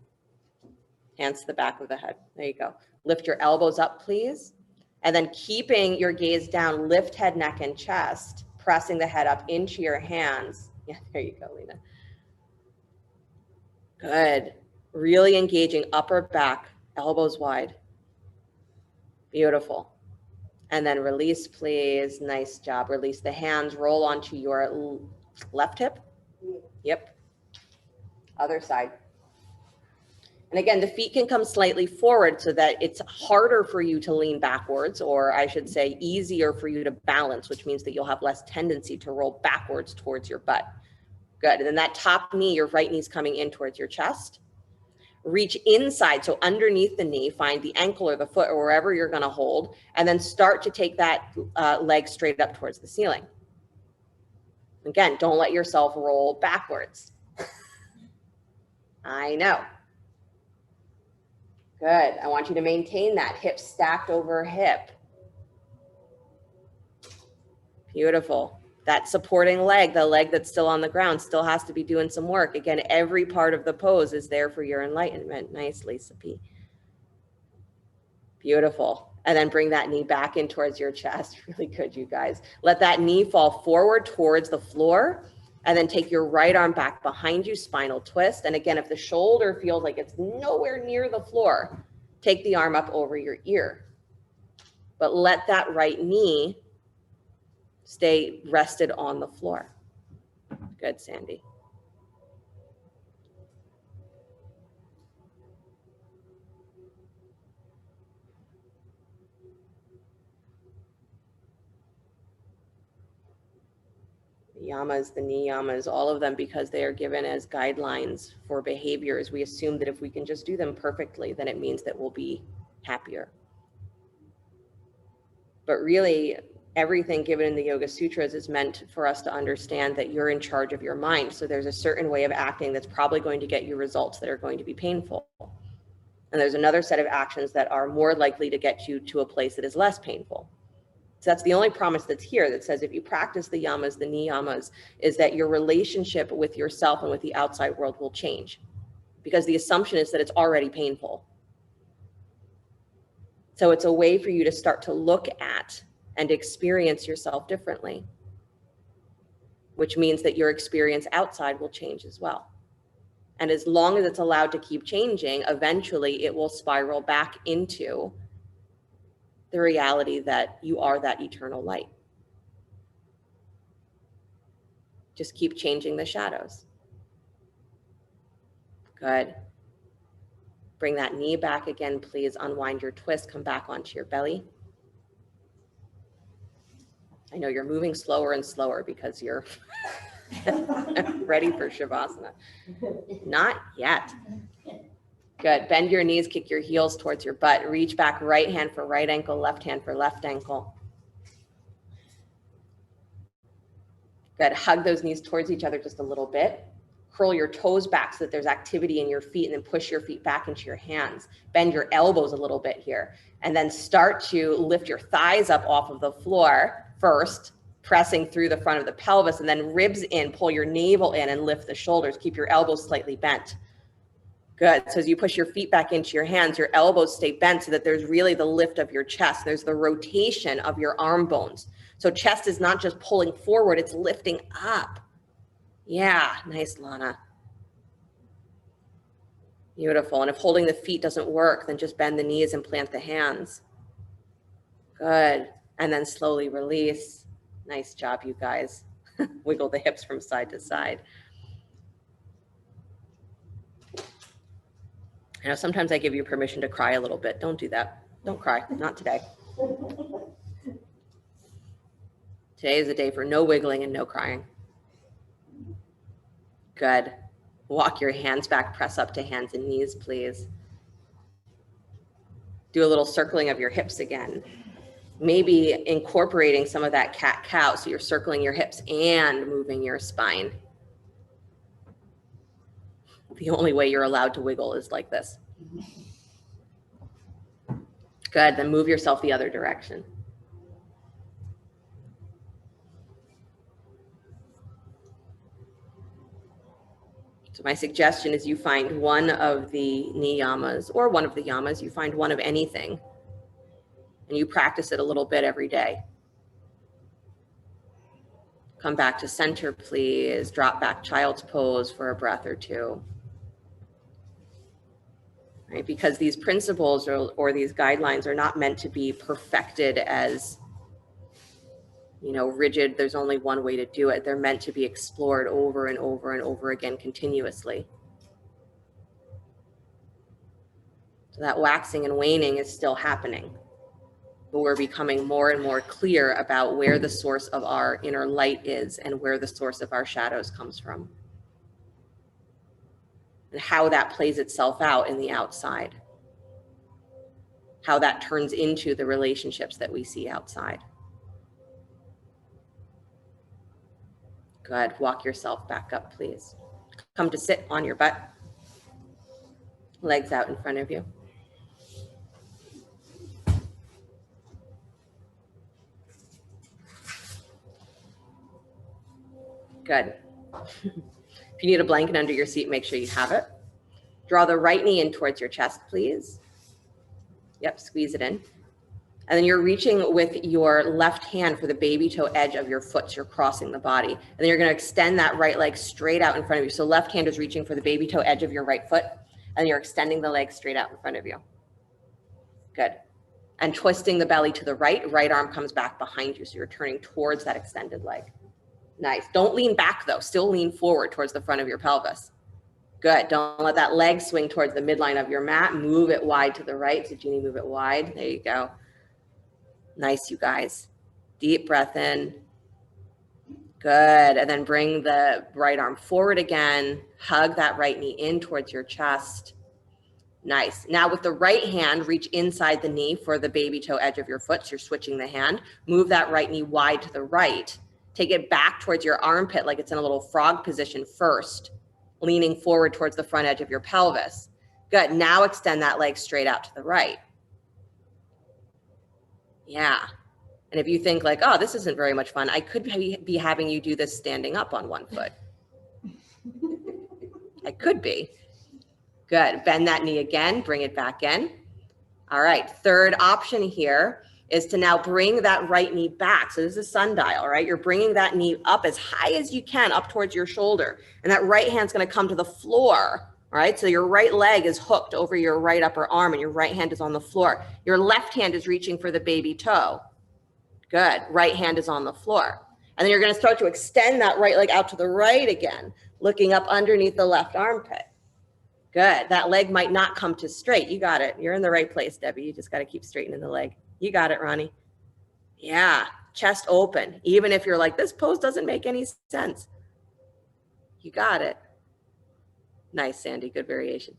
Hands to the back of the head. There you go. Lift your elbows up, please. And then keeping your gaze down, lift head, neck, and chest, pressing the head up into your hands. Yeah, there you go, Lena. Good. Really engaging upper back, elbows wide. Beautiful. And then release, please. Nice job. Release the hands. Roll onto your left hip. Yep. Other side. And again, the feet can come slightly forward so that it's harder for you to lean backwards, or I should say easier for you to balance, which means that you'll have less tendency to roll backwards towards your butt. Good. And then that top knee, your right knee's coming in towards your chest. Reach inside, so underneath the knee, find the ankle or the foot or wherever you're going to hold, and then start to take that leg straight up towards the ceiling. Again, don't let yourself roll backwards. I know. Good. I want you to maintain that hip stacked over hip. Beautiful. That supporting leg, the leg that's still on the ground, still has to be doing some work. Again, every part of the pose is there for your enlightenment. Nice, Lisa P. Beautiful. And then bring that knee back in towards your chest. Really good, you guys. Let that knee fall forward towards the floor. And then take your right arm back behind you, spinal twist. And again, if the shoulder feels like it's nowhere near the floor, take the arm up over your ear. But let that right knee stay rested on the floor. Good, Sandy. Yamas, the niyamas, all of them, because they are given as guidelines for behaviors. We assume that if we can just do them perfectly, then it means that we'll be happier. But really, everything given in the Yoga Sutras is meant for us to understand that you're in charge of your mind. So there's a certain way of acting that's probably going to get you results that are going to be painful. And there's another set of actions that are more likely to get you to a place that is less painful. So that's the only promise that's here that says if you practice the yamas, the niyamas, is that your relationship with yourself and with the outside world will change. Because the assumption is that it's already painful. So it's a way for you to start to look at and experience yourself differently, which means that your experience outside will change as well. And as long as it's allowed to keep changing, eventually it will spiral back into the reality that you are that eternal light. Just keep changing the shadows. Good. Bring that knee back again, please. Unwind your twist. Come back onto your belly. I know you're moving slower and slower because you're ready for Shavasana. Not yet. Good. Bend your knees, kick your heels towards your butt. Reach back, right hand for right ankle, left hand for left ankle. Good. Hug those knees towards each other just a little bit. Curl your toes back so that there's activity in your feet, and then push your feet back into your hands. Bend your elbows a little bit here, and then start to lift your thighs up off of the floor first, pressing through the front of the pelvis, and then ribs in, pull your navel in and lift the shoulders. Keep your elbows slightly bent. Good. So as you push your feet back into your hands, your elbows stay bent so that there's really the lift of your chest. There's the rotation of your arm bones. So chest is not just pulling forward, it's lifting up. Yeah, nice, Lana. Beautiful. And if holding the feet doesn't work, then just bend the knees and plant the hands. Good. And then slowly release. Nice job, you guys. Wiggle the hips from side to side. You know, sometimes I give you permission to cry a little bit. Don't do that. Don't cry. Not today. Today is a day for no wiggling and no crying. Good. Walk your hands back, press up to hands and knees, please. Do a little circling of your hips again. Maybe incorporating some of that cat-cow, so you're circling your hips and moving your spine. The only way you're allowed to wiggle is like this. Good, then move yourself the other direction. So my suggestion is you find one of the Niyamas or one of the yamas, you find one of anything, and you practice it a little bit every day. Come back to center, please. Drop back child's pose for a breath or two. Right? Because these principles or these guidelines are not meant to be perfected as, you know, rigid, there's only one way to do it. They're meant to be explored over and over and over again continuously. So that waxing and waning is still happening, but we're becoming more and more clear about where the source of our inner light is and where the source of our shadows comes from, and how that plays itself out in the outside, how that turns into the relationships that we see outside. Good. Walk yourself back up, please. Come to sit on your butt. Legs out in front of you. Good. If you need a blanket under your seat, make sure you have it. Draw the right knee in towards your chest, please. Yep, squeeze it in. And then you're reaching with your left hand for the baby toe edge of your foot. So you're crossing the body. And then you're going to extend that right leg straight out in front of you. So left hand is reaching for the baby toe edge of your right foot. And you're extending the leg straight out in front of you. Good. And twisting the belly to the right. Right arm comes back behind you. So you're turning towards that extended leg. Nice. Don't lean back though. Still lean forward towards the front of your pelvis. Good. Don't let that leg swing towards the midline of your mat. Move it wide to the right. So Jeannie, move it wide. There you go. Nice, you guys. Deep breath in. Good. And then bring the right arm forward again. Hug that right knee in towards your chest. Nice. Now with the right hand, reach inside the knee for the baby toe edge of your foot. So you're switching the hand. Move that right knee wide to the right. Take it back towards your armpit like it's in a little frog position first, leaning forward towards the front edge of your pelvis. Good. Now extend that leg straight out to the right. Yeah. And if you think like, oh, this isn't very much fun, I could be having you do this standing up on one foot. I could be. Good. Bend that knee again, bring it back in. All right. Third option here is to now bring that right knee back. So this is sundial, right? You're bringing that knee up as high as you can, up towards your shoulder. And that right hand's going to come to the floor. All right, so your right leg is hooked over your right upper arm and your right hand is on the floor. Your left hand is reaching for the baby toe. Good. Right hand is on the floor. And then you're going to start to extend that right leg out to the right again, looking up underneath the left armpit. Good. That leg might not come to straight. You got it. You're in the right place, Debbie. You just got to keep straightening the leg. You got it, Ronnie. Yeah. Chest open. Even if you're like, this pose doesn't make any sense. You got it. Nice, Sandy. Good variation.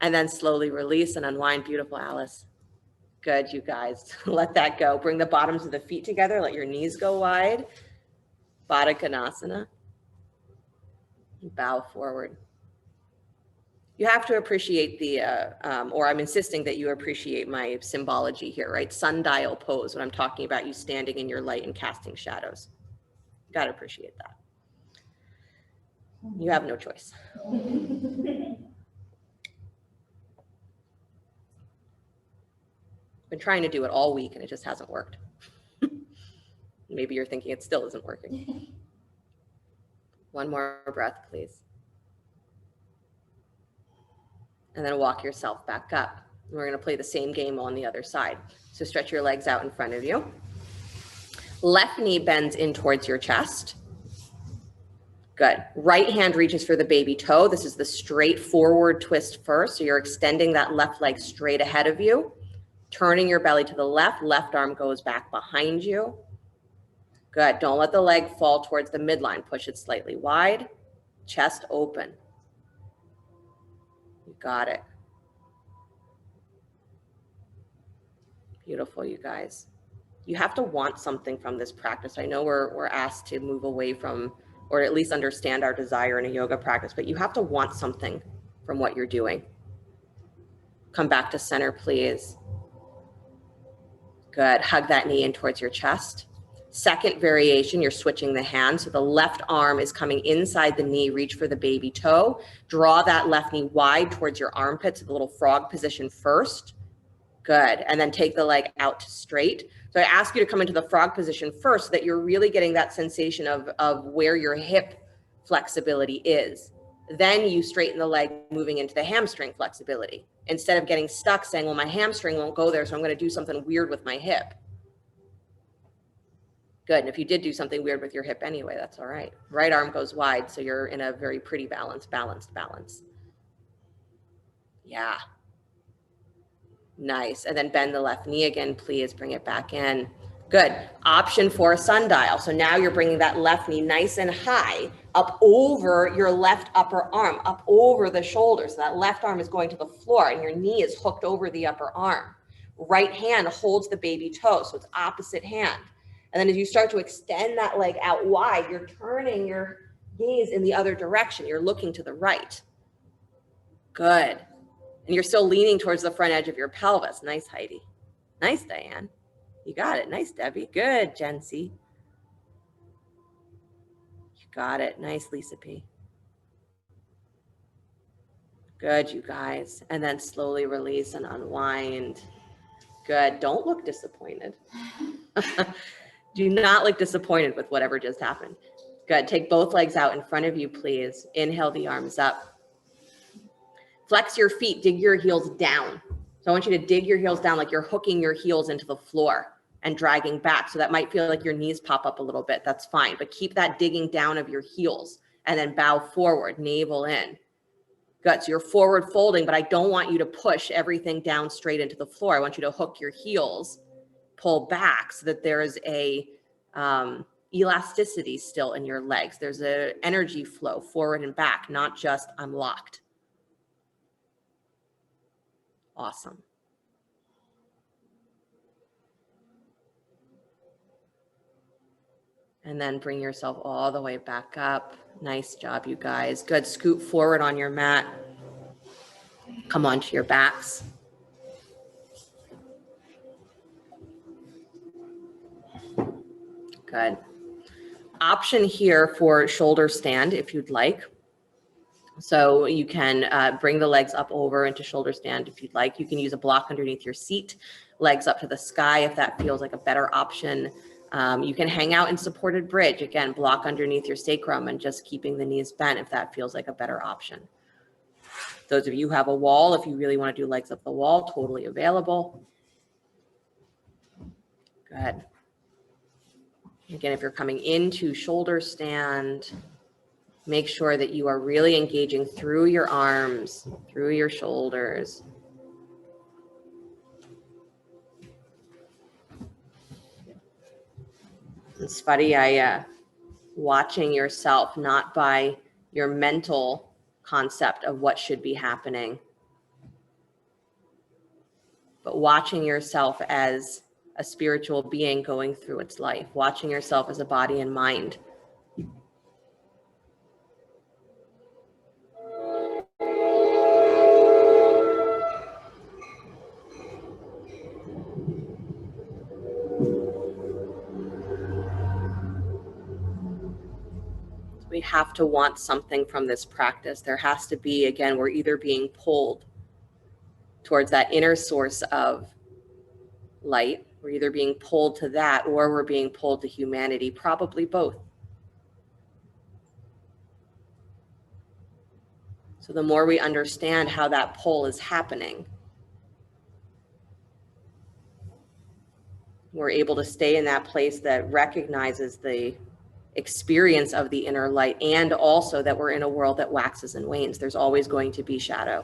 And then slowly release and unwind. Beautiful, Alice. Good, you guys. Let that go. Bring the bottoms of the feet together. Let your knees go wide. Baddha Konasana. Bow forward. You have to appreciate the, or I'm insisting that you appreciate my symbology here, right? Sundial pose, when I'm talking about you standing in your light and casting shadows. You got to appreciate that. You have no choice. Been trying to do it all week and it just hasn't worked. Maybe you're thinking it still isn't working. One more breath, please. And then walk yourself back up. We're going to play the same game on the other side. So stretch your legs out in front of you. Left knee bends in towards your chest. Good. Right hand reaches for the baby toe. This is the straight forward twist first. So you're extending that left leg straight ahead of you, turning your belly to the left. Left arm goes back behind you. Good. Don't let the leg fall towards the midline. Push it slightly wide. Chest open. You got it. Beautiful, you guys. You have to want something from this practice. I know we're asked to move away from, or at least understand our desire in a yoga practice, but you have to want something from what you're doing. Come back to center, please. Good. Hug that knee in towards your chest. Second variation, you're switching the hand. So the left arm is coming inside the knee. Reach for the baby toe. Draw that left knee wide towards your armpits, the little frog position first. Good. And then take the leg out to straight. So I ask you to come into the frog position first so that you're really getting that sensation of where your hip flexibility is. Then you straighten the leg, moving into the hamstring flexibility. Instead of getting stuck saying, well, my hamstring won't go there, so I'm going to do something weird with my hip. Good. And if you did do something weird with your hip anyway, that's all right. Right arm goes wide, so you're in a very pretty balance. Yeah. Nice. And then bend the left knee again, please. Bring it back in. Good. Option for a sundial. So now you're bringing that left knee nice and high up over your left upper arm, up over the shoulder. So that left arm is going to the floor and your knee is hooked over the upper arm. Right hand holds the baby toe, so it's opposite hand. And then as you start to extend that leg out wide, you're turning your gaze in the other direction. You're looking to the right. Good. And you're still leaning towards the front edge of your pelvis. Nice, Heidi. Nice, Diane. You got it. Nice, Debbie. Good, Jen C. You got it. Nice, Lisa P. Good, you guys. And then slowly release and unwind. Good. Don't look disappointed. Do not look disappointed with whatever just happened. Good. Take both legs out in front of you, please. Inhale the arms up. Flex your feet, dig your heels down. So I want you to dig your heels down like you're hooking your heels into the floor and dragging back. So that might feel like your knees pop up a little bit. That's fine. But keep that digging down of your heels and then bow forward, navel in. Good. So you're forward folding, but I don't want you to push everything down straight into the floor. I want you to hook your heels, pull back so that there is a elasticity still in your legs. There's an energy flow forward and back, not just I'm locked. Awesome. And then bring yourself all the way back up. Nice job, you guys. Good. Scoot forward on your mat. Come onto your backs. Good. Option here for shoulder stand if you'd like. So you can bring the legs up over into shoulder stand if you'd like. You can use a block underneath your seat, legs up to the sky if that feels like a better option. You can hang out in supported bridge. Again, block underneath your sacrum and just keeping the knees bent if that feels like a better option. Those of you who have a wall, if you really want to do legs up the wall, totally available. Good. Again, if you're coming into shoulder stand, make sure that you are really engaging through your arms, through your shoulders. And Svadhyaya, watching yourself, not by your mental concept of what should be happening, but watching yourself as a spiritual being going through its life, watching yourself as a body and mind. We have to want something from this practice. There has to be, again, we're either being pulled towards that inner source of light, we're either being pulled to that, or we're being pulled to humanity, probably both. So the more we understand how that pull is happening, we're able to stay in that place that recognizes the experience of the inner light, and also that we're in a world that waxes and wanes. There's always going to be shadow.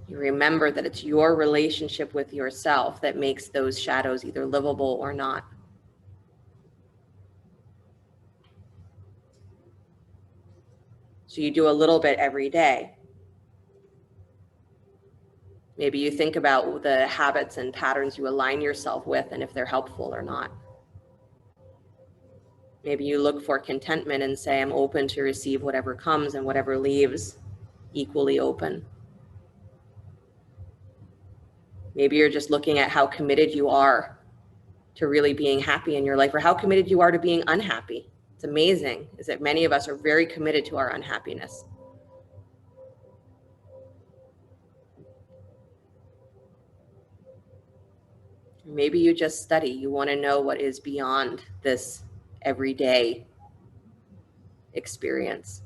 You remember that it's your relationship with yourself that makes those shadows either livable or not. So you do a little bit every day. Maybe you think about the habits and patterns you align yourself with and if they're helpful or not. Maybe you look for contentment and say, I'm open to receive whatever comes and whatever leaves, equally open. Maybe you're just looking at how committed you are to really being happy in your life, or how committed you are to being unhappy. It's amazing, is that many of us are very committed to our unhappiness. Maybe you just study. You want to know what is beyond this everyday experience.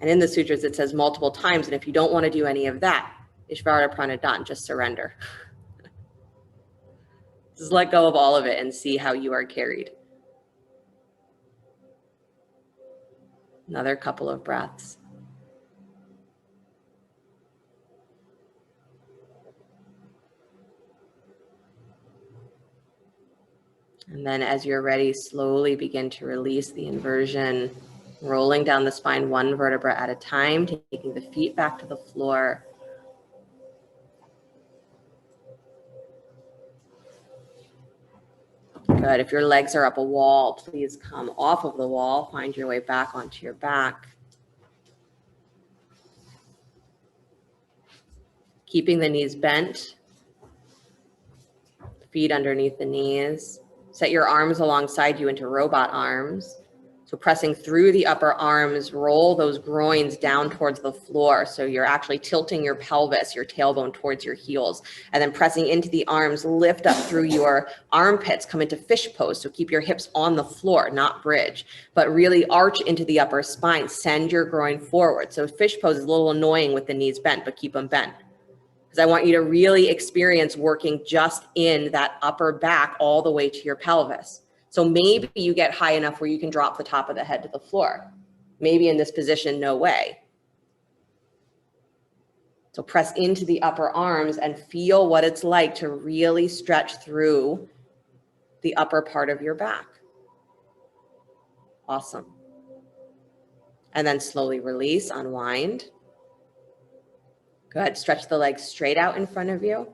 And in the sutras, it says multiple times, and if you don't want to do any of that, Ishvara Pranadan, just surrender. Just let go of all of it and see how you are carried. Another couple of breaths. And then as you're ready, slowly begin to release the inversion, rolling down the spine one vertebra at a time, taking the feet back to the floor. Good. If your legs are up a wall, please come off of the wall, find your way back onto your back. Keeping the knees bent, feet underneath the knees. Set your arms alongside you into robot arms. So pressing through the upper arms, roll those groins down towards the floor. So you're actually tilting your pelvis, your tailbone towards your heels. And then pressing into the arms, lift up through your armpits, come into fish pose. So keep your hips on the floor, not bridge, but really arch into the upper spine. Send your groin forward. So fish pose is a little annoying with the knees bent, but keep them bent. Because I want you to really experience working just in that upper back all the way to your pelvis. So maybe you get high enough where you can drop the top of the head to the floor. Maybe in this position, no way. So press into the upper arms and feel what it's like to really stretch through the upper part of your back. Awesome. And then slowly release, unwind. Good. Stretch the legs straight out in front of you.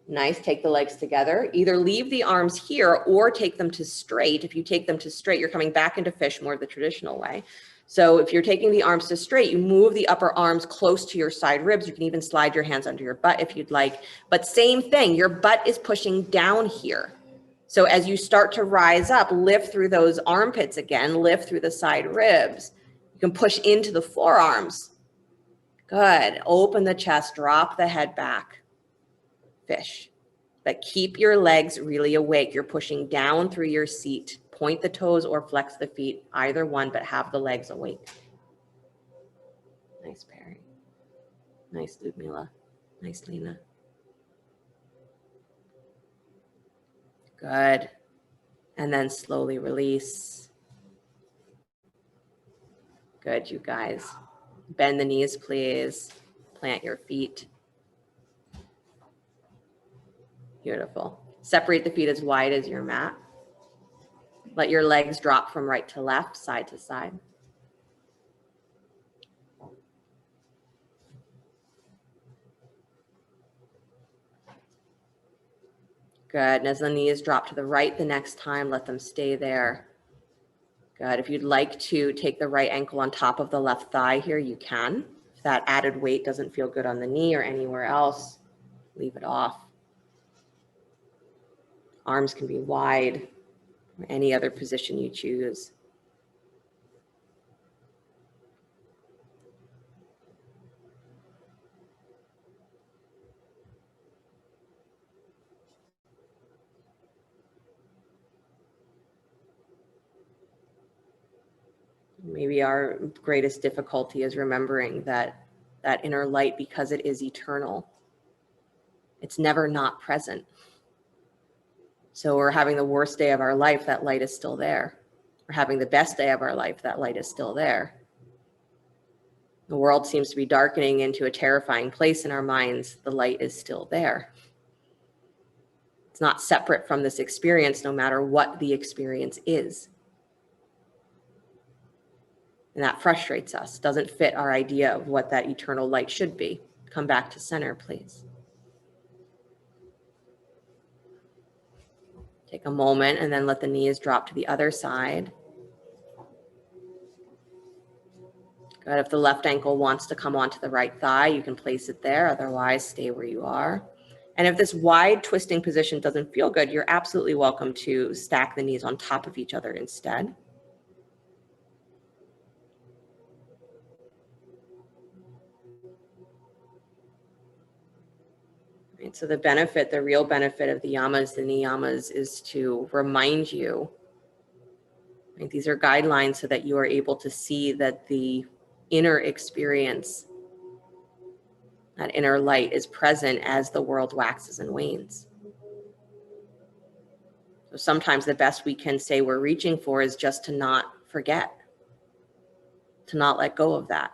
Nice. Take the legs together. Either leave the arms here or take them to straight. If you take them to straight, you're coming back into fish more the traditional way. So if you're taking the arms to straight, you move the upper arms close to your side ribs. You can even slide your hands under your butt if you'd like. But same thing, your butt is pushing down here. So as you start to rise up, lift through those armpits again, lift through the side ribs. You can push into the forearms. Good. Open the chest, drop the head back. Fish. But keep your legs really awake. You're pushing down through your seat. Point the toes or flex the feet, either one, but have the legs awake. Nice, Perry. Nice, Ludmila. Nice, Lena. Good. And then slowly release. Good, you guys. Bend the knees, please. Plant your feet. Beautiful. Separate the feet as wide as your mat. Let your legs drop from right to left, side to side. Good. And as the knees drop to the right the next time, let them stay there. Good. If you'd like to take the right ankle on top of the left thigh here, you can. If that added weight doesn't feel good on the knee or anywhere else, leave it off. Arms can be wide, or any other position you choose. Maybe our greatest difficulty is remembering that inner light, because it is eternal, it's never not present. So we're having the worst day of our life, that light is still there. We're having the best day of our life, that light is still there. The world seems to be darkening into a terrifying place in our minds. The light is still there. It's not separate from this experience, no matter what the experience is. And that frustrates us, doesn't fit our idea of what that eternal light should be. Come back to center, please. Take a moment and then let the knees drop to the other side. Good. If the left ankle wants to come onto the right thigh, you can place it there. Otherwise, stay where you are. And if this wide twisting position doesn't feel good, you're absolutely welcome to stack the knees on top of each other instead. Right, so the benefit, the real benefit of the yamas, the niyamas, is to remind you, right, these are guidelines so that you are able to see that the inner experience, that inner light, is present as the world waxes and wanes. So sometimes the best we can say we're reaching for is just to not forget, to not let go of that,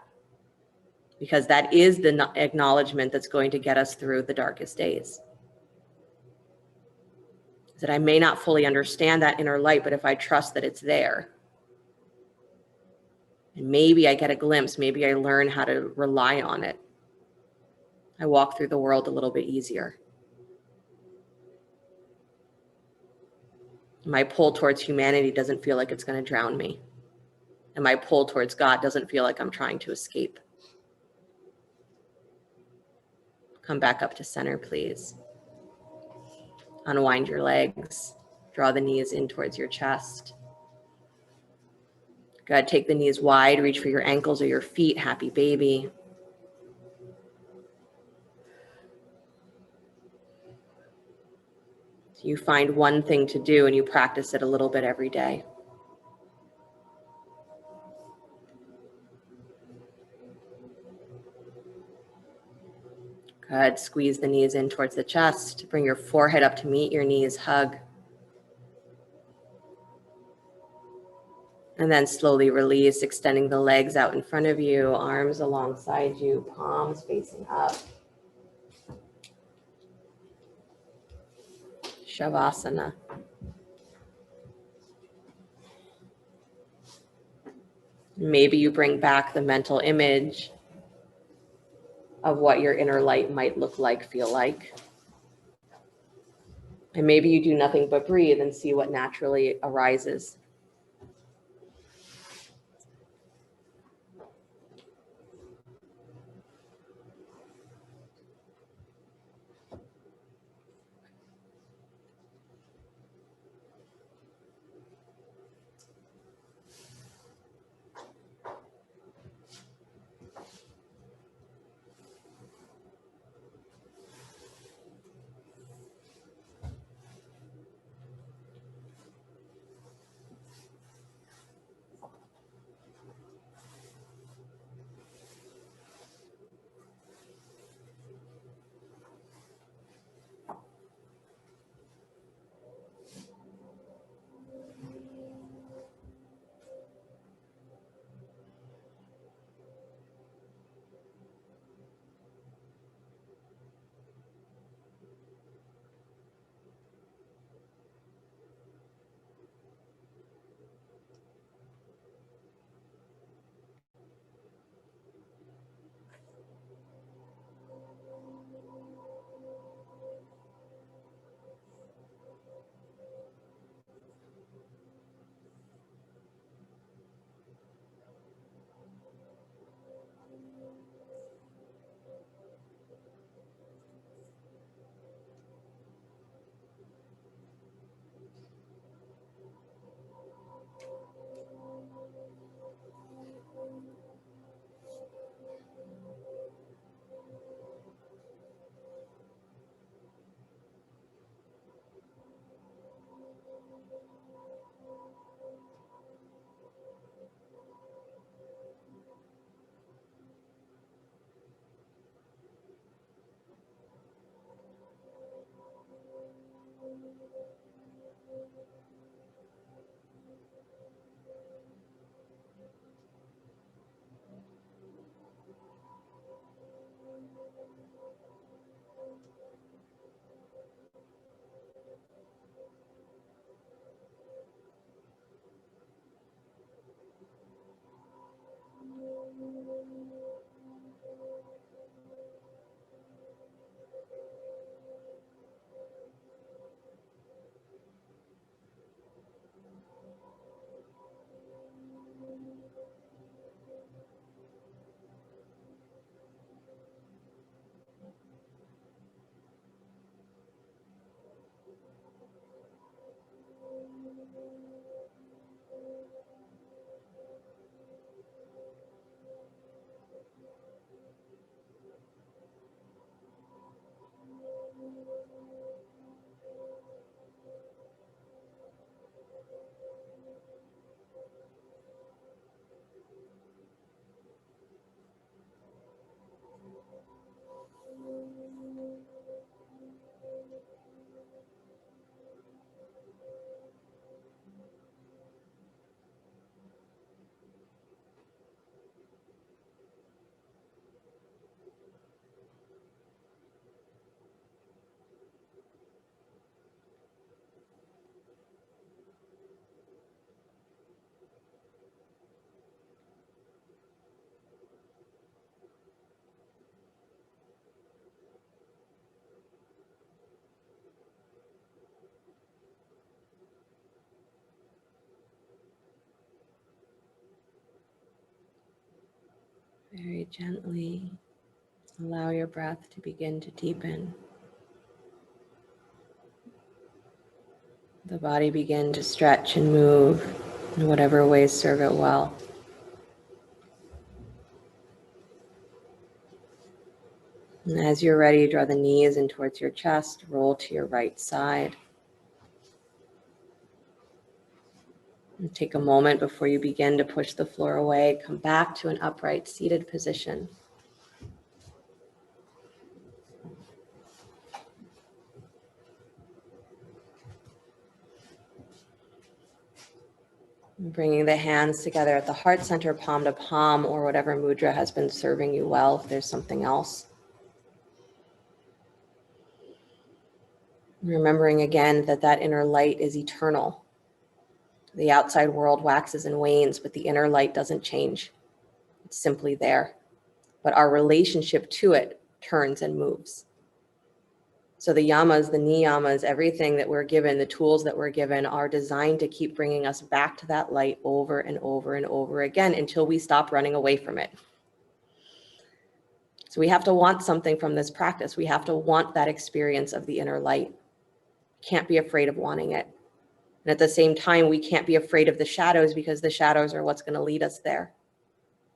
because that is the acknowledgement that's going to get us through the darkest days. That I may not fully understand that inner light, but if I trust that it's there, and maybe I get a glimpse, maybe I learn how to rely on it, I walk through the world a little bit easier. My pull towards humanity doesn't feel like it's going to drown me. And my pull towards God doesn't feel like I'm trying to escape. Come back up to center, please. Unwind your legs. Draw the knees in towards your chest. Good. Take the knees wide. Reach for your ankles or your feet. Happy baby. So you find one thing to do and you practice it a little bit every day. Good. Squeeze the knees in towards the chest. Bring your forehead up to meet your knees. Hug. And then slowly release, extending the legs out in front of you, arms alongside you, palms facing up. Shavasana. Maybe you bring back the mental image of what your inner light might look like, feel like. And maybe you do nothing but breathe and see what naturally arises. Very gently allow your breath to begin to deepen. The body begin to stretch and move in whatever ways serve it well. And as you're ready, draw the knees in towards your chest, roll to your right side. And take a moment before you begin to push the floor away. Come back to an upright seated position. Bringing the hands together at the heart center, palm to palm, or whatever mudra has been serving you well, if there's something else. Remembering again that that inner light is eternal. The outside world waxes and wanes, but the inner light doesn't change. It's simply there. But our relationship to it turns and moves. So the yamas, the niyamas, everything that we're given, the tools that we're given are designed to keep bringing us back to that light over and over and over again until we stop running away from it. So we have to want something from this practice. We have to want that experience of the inner light. Can't be afraid of wanting it. And at the same time, we can't be afraid of the shadows because the shadows are what's going to lead us there.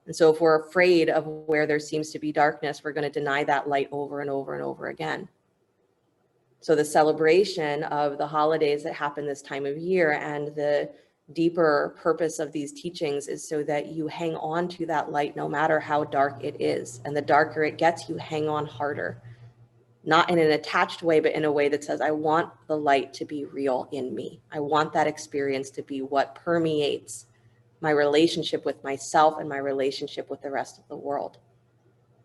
And so if we're afraid of where there seems to be darkness, we're going to deny that light over and over and over again. So the celebration of the holidays that happen this time of year and the deeper purpose of these teachings is so that you hang on to that light no matter how dark it is. And the darker it gets, you hang on harder. Not in an attached way, but in a way that says, I want the light to be real in me. I want that experience to be what permeates my relationship with myself and my relationship with the rest of the world.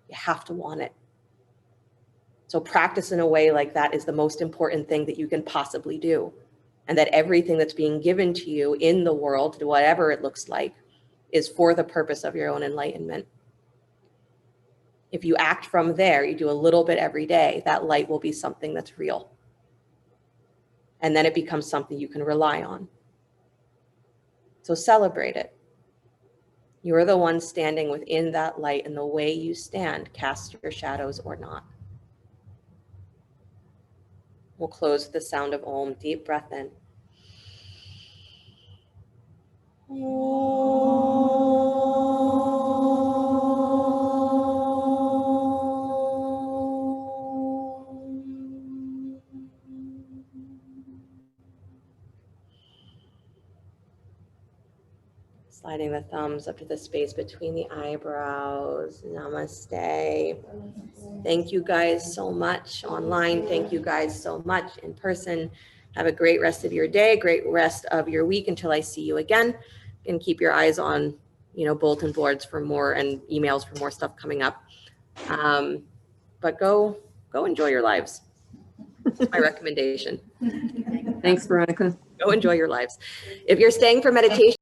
You have to want it. So practice in a way like that is the most important thing that you can possibly do. And that everything that's being given to you in the world, whatever it looks like, is for the purpose of your own enlightenment. If you act from there, you do a little bit every day, that light will be something that's real. And then it becomes something you can rely on. So celebrate it. You're the one standing within that light, and the way you stand casts your shadows or not. We'll close with the sound of Om. Deep breath in. Sliding the thumbs up to the space between the eyebrows. Namaste. Thank you guys so much online. Thank you guys so much in person. Have a great rest of your day, great rest of your week until I see you again. And keep your eyes on, bulletin boards for more and emails for more stuff coming up. But go enjoy your lives. That's my recommendation. Thanks, Veronica. Go enjoy your lives. If you're staying for meditation,